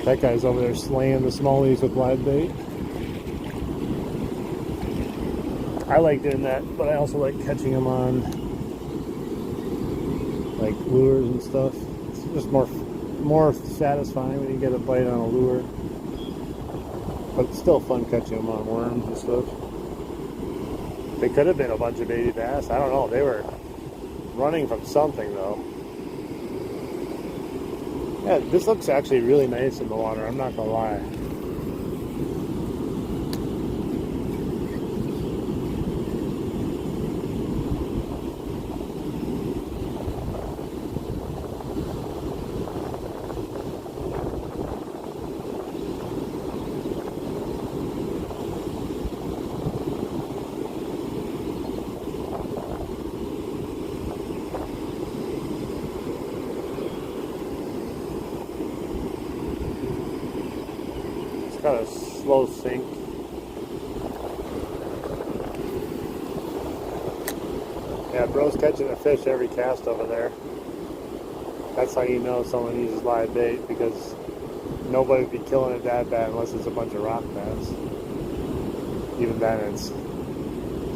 That guy's over there slaying the smallies with live bait. I like doing that, but I also like catching them on like lures and stuff. It's just more satisfying when you get a bite on a lure. But it's still fun catching them on worms and stuff. They could have been a bunch of baby bass. I don't know. They were running from something though. Yeah, this looks actually really nice in the water, I'm not gonna lie. Got a slow sink. Yeah, bro's catching a fish every cast over there. That's how you know someone uses live bait, because nobody would be killing it that bad unless it's a bunch of rock bass. Even then, it's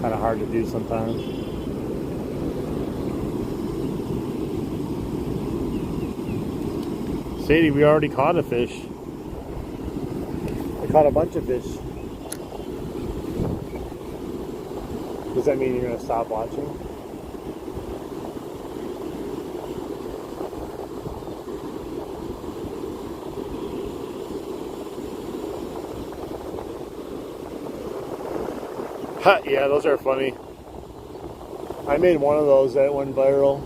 kind of hard to do sometimes. Sadie, we already caught a fish. I caught a bunch of fish. Does that mean you're going to stop watching? Ha, yeah, those are funny. I made one of those that went viral.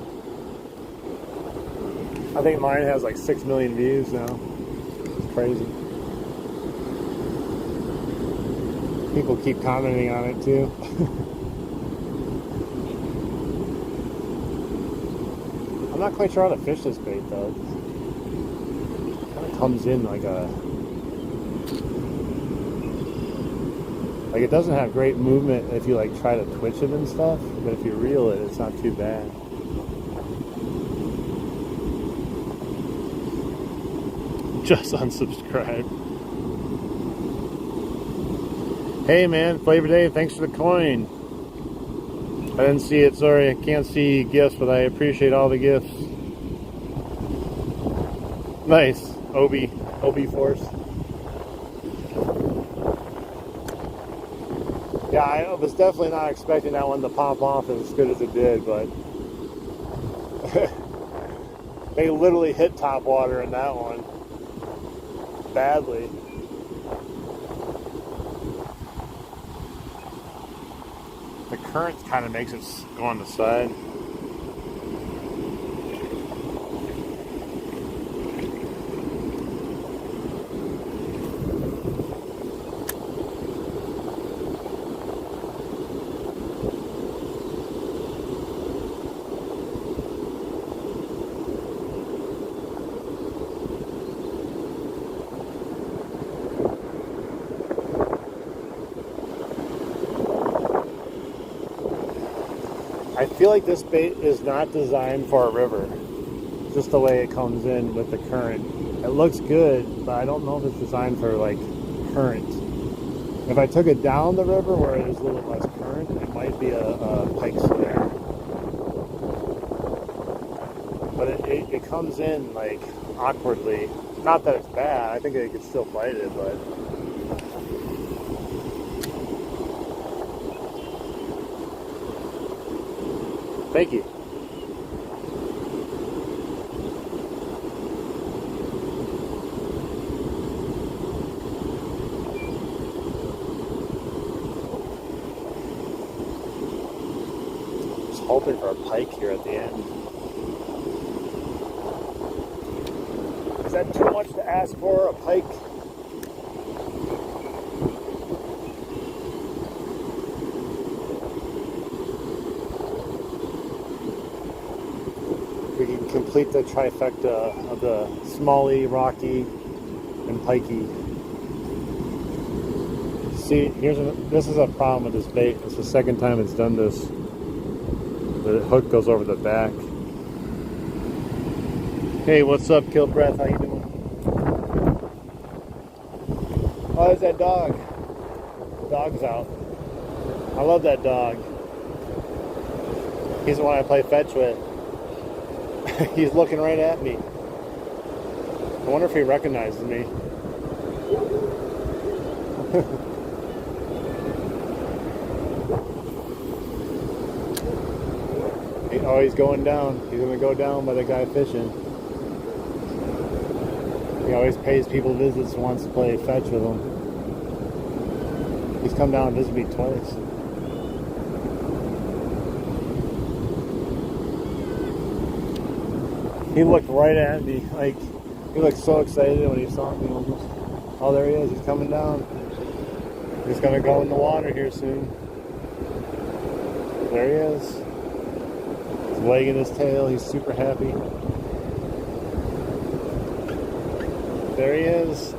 I think mine has like 6 million views now. It's crazy. People keep commenting on it too. I'm not quite sure how to fish this bait though. It kind of comes in like a... Like, it doesn't have great movement if you like try to twitch it and stuff, but if you reel it, it's not too bad. Just unsubscribe. Hey man, Flavor Dave, thanks for the coin. I didn't see it, sorry, I can't see gifts, but I appreciate all the gifts. Nice, Obi Force. Yeah, I was definitely not expecting that one to pop off as good as it did, but they literally hit top water in that one. Badly. The current kind of makes it go on the side. I feel like this bait is not designed for a river. Just the way it comes in with the current. It looks good, but I don't know if it's designed for like current. If I took it down the river where there's a little less current, it might be a pike snare. But it comes in like awkwardly. Not that it's bad, I think I could still bite it, but thank you. Just hoping for a pike here at the end. Is that too much to ask for, a pike? We can complete the trifecta of the smallie, rocky, and pikey. See, this is a problem with this bait. It's the second time it's done this. The hook goes over the back. Hey, what's up, Kill Breath? How you doing? Oh, there's that dog. The dog's out. I love that dog. He's the one I play fetch with. He's looking right at me. I wonder if he recognizes me. Oh, he's going down. He's going to go down by the guy fishing. He always pays people visits and wants to play fetch with him. He's come down and visited me twice. He looked right at me, like, he looked so excited when he saw me almost. Oh, there he is, he's coming down. He's gonna go in the water here soon. There he is. He's wagging his tail, he's super happy. There he is.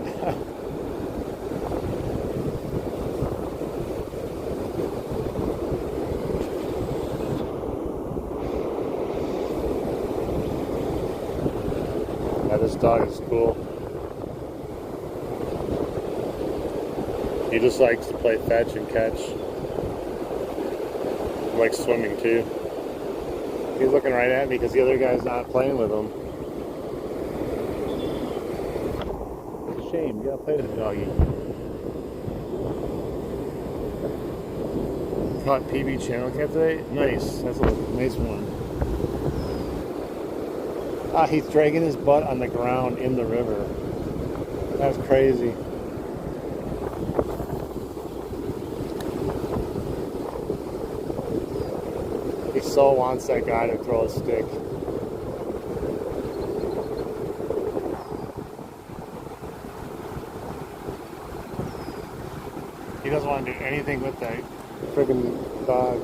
Yeah, this dog is cool. He just likes to play fetch and catch. He likes swimming too. He's looking right at me because the other guy's not playing with him. It's a shame. You gotta play with the doggy. Caught PB channel cat today. Nice. That's a nice one. Ah, he's dragging his butt on the ground in the river. That's crazy. He so wants that guy to throw a stick. He doesn't want to do anything with that friggin' dog.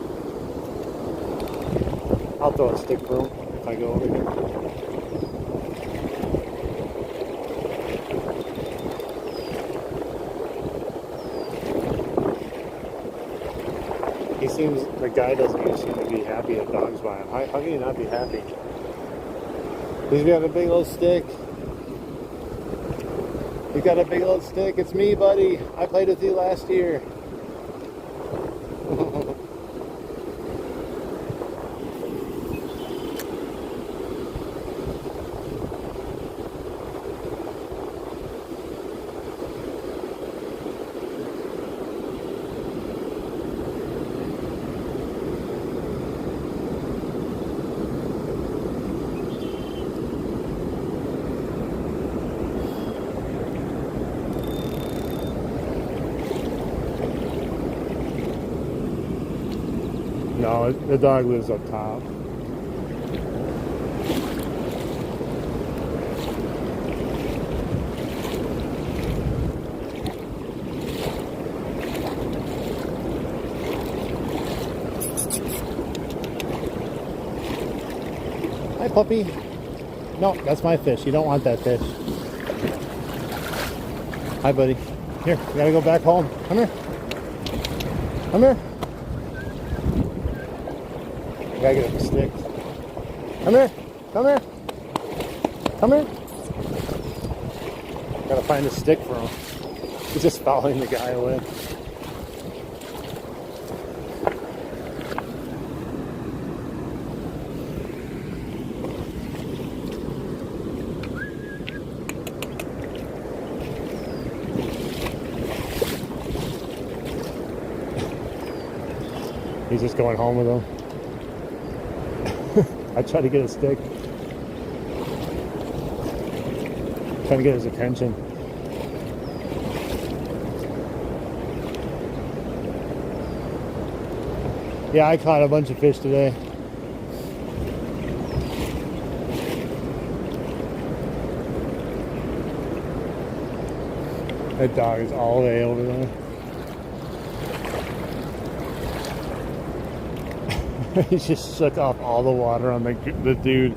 I'll throw a stick for him if I go over here. seems, the guy doesn't even seem to be happy that dogs by him. How can you not be happy? He's got a big old stick. You got a big old stick. It's me, buddy. I played with you last year. No, the dog lives up top. Hi, puppy. No, that's my fish. You don't want that fish. Hi, buddy. Here, you gotta go back home. Come here. Come here. I gotta get up the stick. Come here. Come here. Come here. Gotta find a stick for him. He's just following the guy away. He's just going home with him. I tried to get a stick. Trying to get his attention. Yeah, I caught a bunch of fish today. That dog is all the way over there. He just shook off all the water on the dude.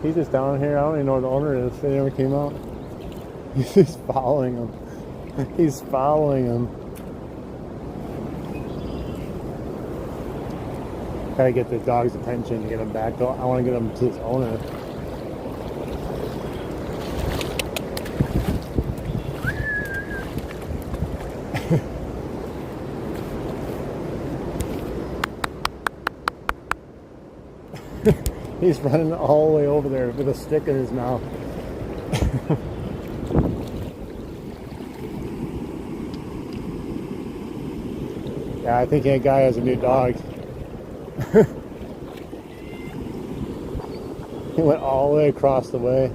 He's just down here. I don't even know where the owner is. They never came out. He's just following him. He's following him. Gotta get the dog's attention to get him back. I want to get him to his owner. He's running all the way over there with a stick in his mouth. Yeah, I think that guy has a new dog. He went all the way across the way.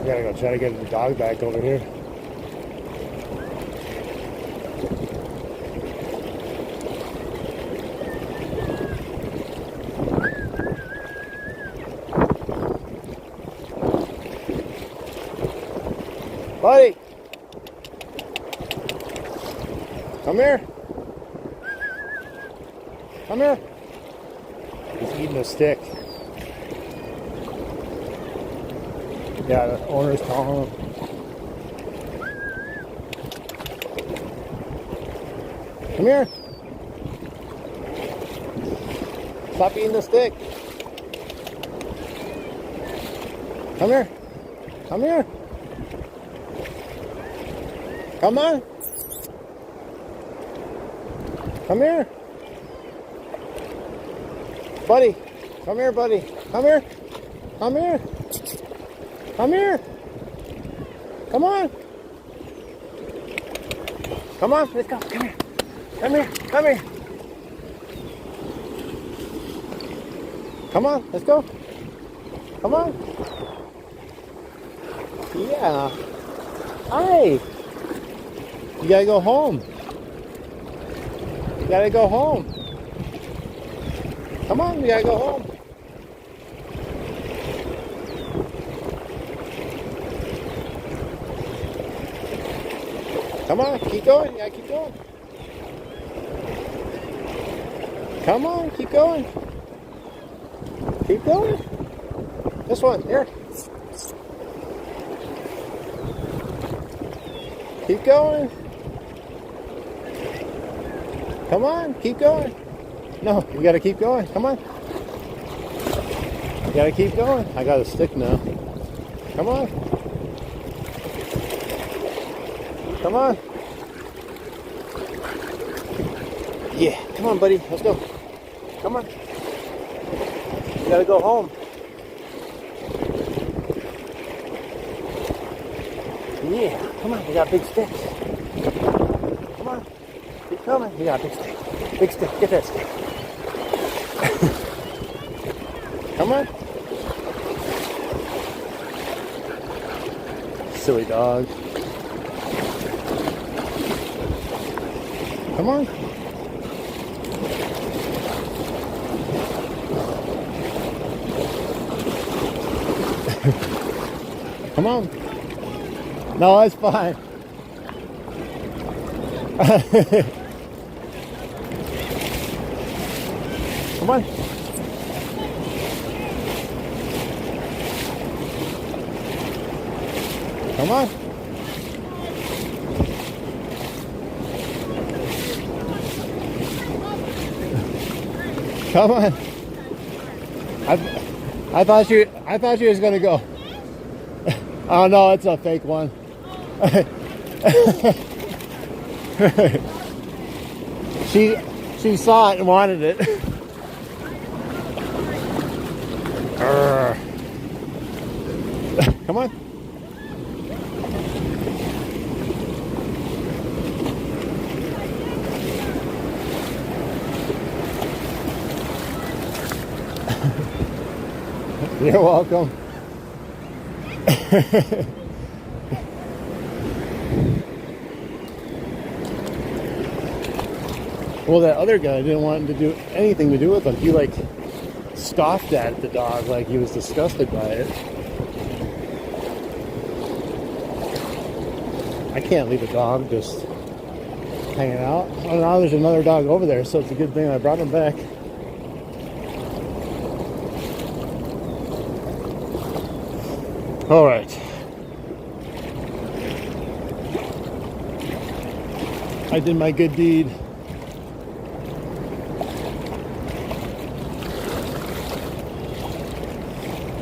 I gotta go try to get the dog back over here. Buddy! Come here! Come here! He's eating a stick. Yeah, the owner's calling him. Come here. Stop eating the stick. Come here. Come here. Come on. Come here. Buddy. Come here, buddy. Come here. Come here. Come here. Come on. Come on, let's go. Come here. Come here. Come here. Come on, let's go. Come on. Yeah. Hi. You gotta go home. You gotta go home. Come on, you gotta go home. Come on, keep going. Yeah, keep going. Come on, keep going. Keep going. This one, here. Keep going. Come on, keep going. No, you gotta keep going. Come on. You gotta keep going. I got a stick now. Come on. Come on. Yeah, come on, buddy. Let's go. Come on. You gotta go home. Yeah, come on. We got big sticks. Come on. Keep coming. We got a big stick. Big stick. Get that stick. Come on. Silly dog. Come on. Come on. No, it's fine. Come on. Come on. Come on. I thought you was gonna go. Oh no, it's a fake one. She saw it and wanted it. Come on. You're welcome. Well, that other guy didn't want to do anything to do with him. He like scoffed at the dog like he was disgusted by it. I can't leave a dog just hanging out. Oh, now there's another dog over there, so it's a good thing I brought him back. All right. I did my good deed.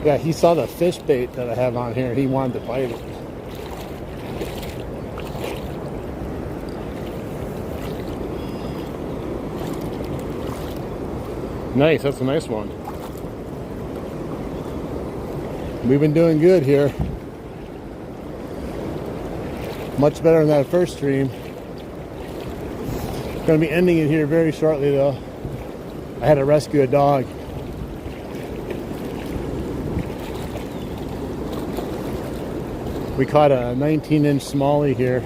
Yeah, he saw the fish bait that I have on here. He wanted to bite it. Nice, that's a nice one. We've been doing good here. Much better than that first stream. Going to be ending it here very shortly though. I had to rescue a dog. We caught a 19-inch smallie here.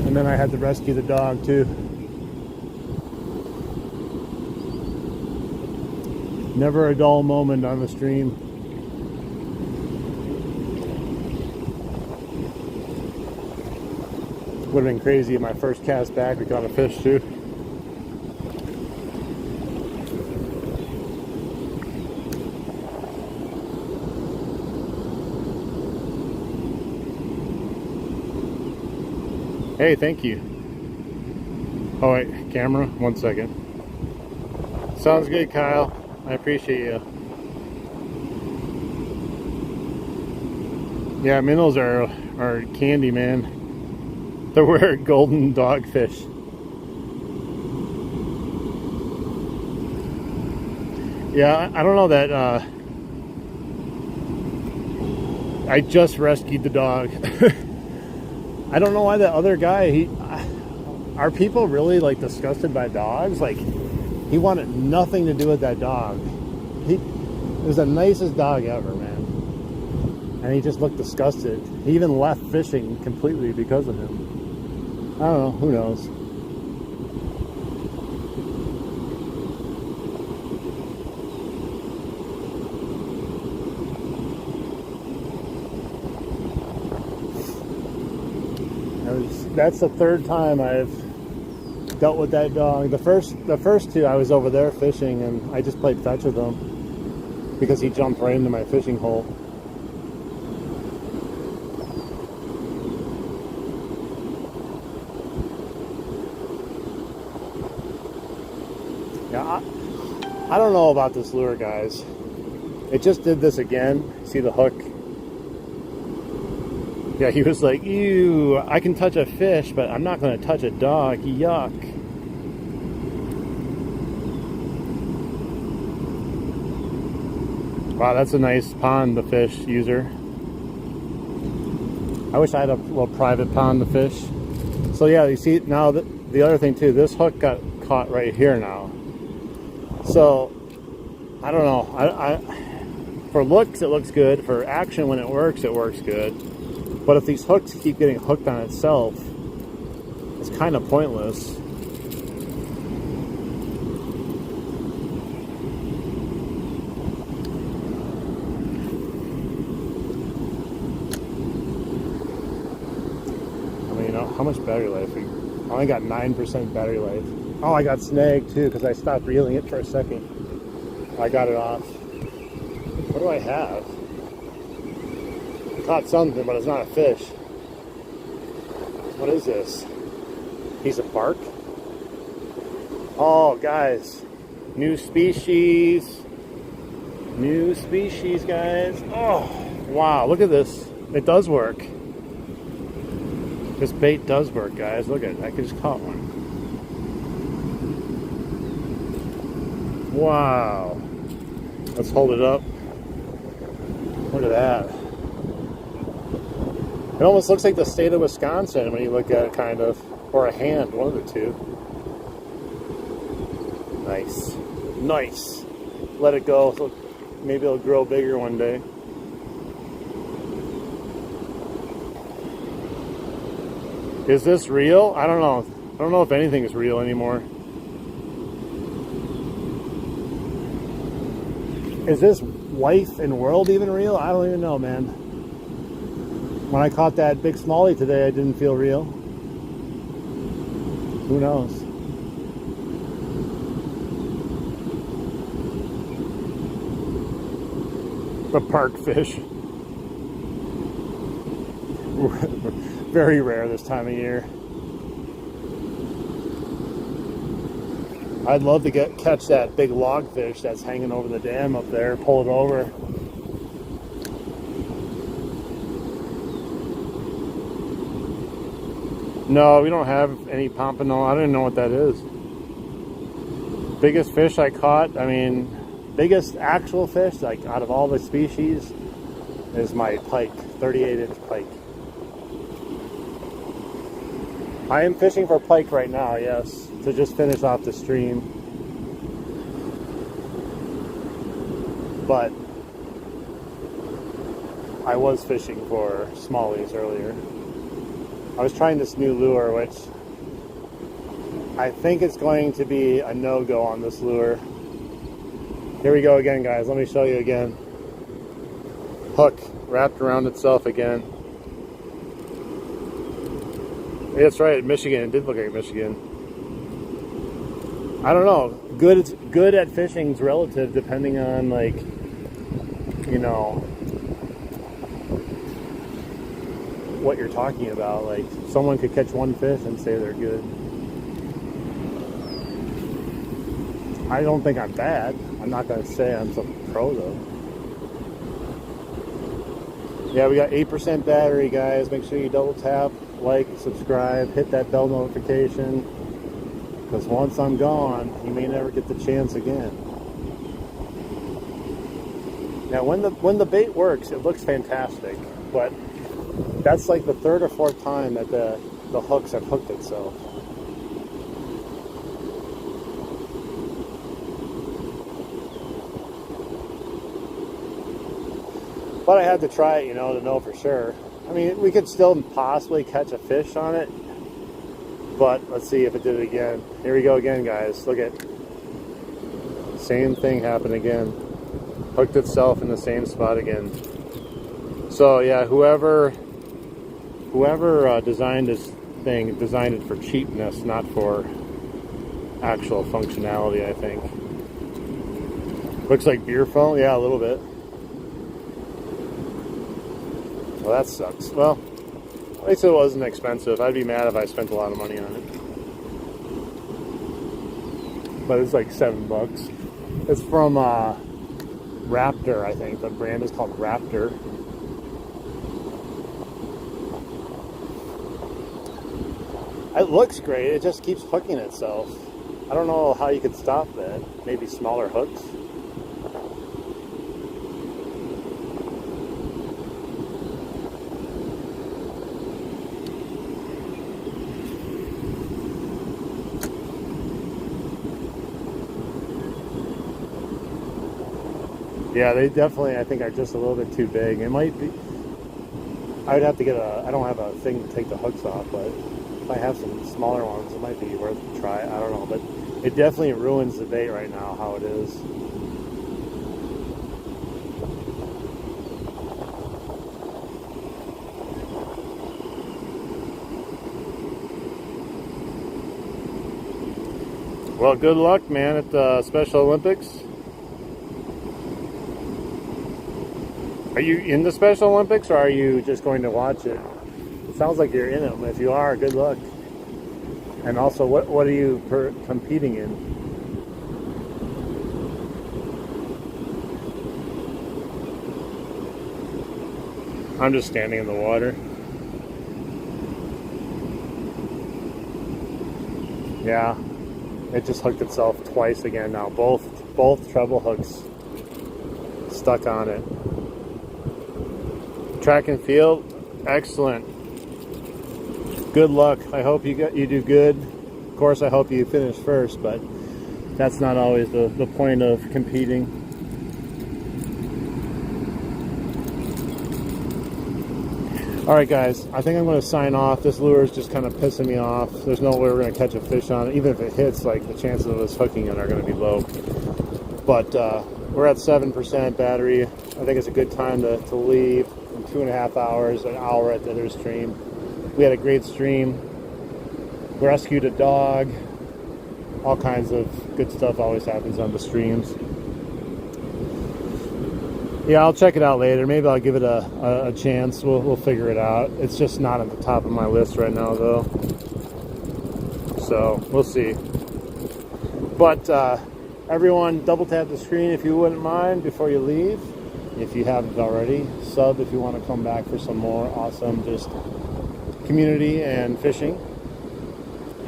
And then I had to rescue the dog too. Never a dull moment on the stream. Would have been crazy if my first cast back we caught a fish too. Hey, thank you. Oh wait, camera, 1 second. Sounds good, Kyle. I appreciate you. Yeah, minnows are candy, man. They're golden dogfish. Yeah, I don't know that. I just rescued the dog. I don't know why that other guy. Are people really like disgusted by dogs? Like, he wanted nothing to do with that dog. It was the nicest dog ever, man. And he just looked disgusted. He even left fishing completely because of him. I don't know, who knows? that's the third time I've dealt with that dog. The first two I was over there fishing and I just played fetch with him because he jumped right into my fishing hole. Yeah, I don't know about this lure, guys. It just did this again. See the hook? Yeah, he was like, ew, I can touch a fish, but I'm not going to touch a dog. Yuck. Wow, that's a nice pond to fish, user. I wish I had a little private pond to fish. So yeah, you see, now the other thing too, this hook got caught right here now. So, I don't know. For looks, it looks good. For action, when it works good. But if these hooks keep getting hooked on itself, it's kind of pointless. I mean, you know, how much battery life? I only got 9% battery life. Oh, I got snagged too because I stopped reeling it for a second. I got it off. What do I have? I caught something, but it's not a fish. What is this? Piece of bark? Oh, guys. New species. New species, guys. Oh, wow. Look at this. It does work. This bait does work, guys. Look at it. I just caught one. Wow. Let's hold it up. Look at that. It almost looks like the state of Wisconsin when you look at it, kind of. Or a hand, one of the two. Nice. Nice. Let it go. So maybe it'll grow bigger one day. Is this real? I don't know. I don't know if anything is real anymore. Is this life in world even real? I don't even know, man. When I caught that big smallie today, I didn't feel real. Who knows? The park fish. Very rare this time of year. I'd love to catch that big logfish that's hanging over the dam up there, pull it over. No, we don't have any pompano. I don't even know what that is. Biggest fish I caught, I mean, biggest actual fish, like out of all the species, is my pike, 38-inch pike. I am fishing for pike right now, yes, to just finish off the stream. But I was fishing for smallies earlier. I was trying this new lure, which I think it's going to be a no-go on this lure. Here we go again, guys. Let me show you again. Hook wrapped around itself again. That's right, Michigan. It did look like Michigan. I don't know. Good at fishing is relative, depending on, like, you know, what you're talking about. Like, someone could catch one fish and say they're good. I don't think I'm bad. I'm not going to say I'm some pro, though. Yeah, we got 8% battery, guys. Make sure you double tap, like, subscribe, hit that bell notification, because once I'm gone, you may never get the chance again. Now, when the bait works, it looks fantastic, but that's like the third or fourth time that the hooks have hooked itself. But I had to try it, you know, to know for sure. I mean, we could still possibly catch a fish on it, but let's see if it did it again. Here we go again, guys. Look at, same thing happened again. Hooked itself in the same spot again. So yeah, whoever designed thing, designed it for cheapness, not for actual functionality, I think. Looks like beer foam. Yeah, a little bit. Well, that sucks. Well, at least it wasn't expensive. I'd be mad if I spent a lot of money on it. But it's like $7. It's from Raptor, I think. The brand is called Raptor. It looks great. It just keeps hooking itself. I don't know how you could stop that. Maybe smaller hooks. Yeah, they definitely, I think, are just a little bit too big. It might be, I would have to get I don't have a thing to take the hooks off, but if I have some smaller ones, it might be worth a try. I don't know, but it definitely ruins the bait right now, how it is. Well, good luck, man, at the Special Olympics. Are you in the Special Olympics, or are you just going to watch it? It sounds like you're in them. If you are, good luck. And also, what are you competing in? I'm just standing in the water. Yeah, it just hooked itself twice again now. Both treble hooks stuck on it. Track and field, excellent. Good luck. I hope you do good. Of course, I hope you finish first, but that's not always the point of competing. All right, guys, I think I'm going to sign off. This lure is just kind of pissing me off. There's no way we're going to catch a fish on it. Even if it hits, like, the chances of us hooking it are going to be low. But we're at 7% battery. I think it's a good time to leave. In 2.5 hours, an hour at the other stream. We had a great stream. Rescued a dog. All kinds of good stuff always happens on the streams. Yeah, I'll check it out later. Maybe I'll give it a chance. We'll figure it out. It's just not at the top of my list right now, though. So we'll see. But everyone, double tap the screen if you wouldn't mind before you leave. If you haven't already, sub if you want to come back for some more awesome just community and fishing.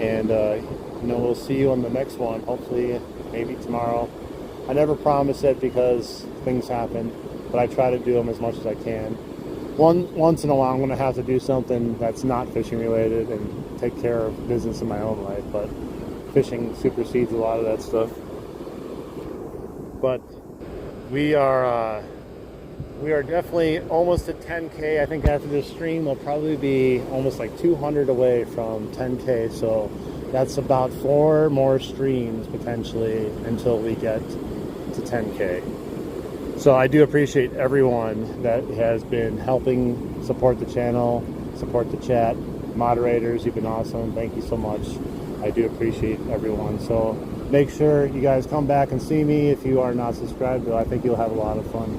And we'll see you on the next one. Hopefully, maybe tomorrow. I never promise it because things happen, but I try to do them as much as I can. Once in a while, I'm going to have to do something that's not fishing related and take care of business in my own life. But fishing supersedes a lot of that stuff. But we are definitely almost at 10K. I think after this stream, we'll probably be almost like 200 away from 10K. So that's about 4 more streams potentially until we get to 10K. So I do appreciate everyone that has been helping support the channel, support the chat, moderators. You've been awesome. Thank you so much. I do appreciate everyone. So make sure you guys come back and see me if you are not subscribed, though. I think you'll have a lot of fun.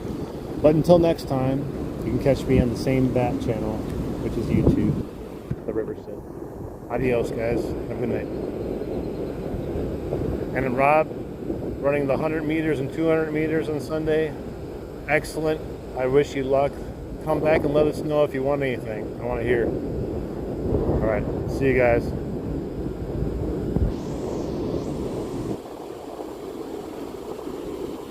But until next time, you can catch me on the same bat channel, which is YouTube, The River Sith. Adios, guys. Have a good night. And I'm Rob, running the 100 meters and 200 meters on Sunday. Excellent. I wish you luck. Come back and let us know if you want anything. I want to hear. All right. See you guys.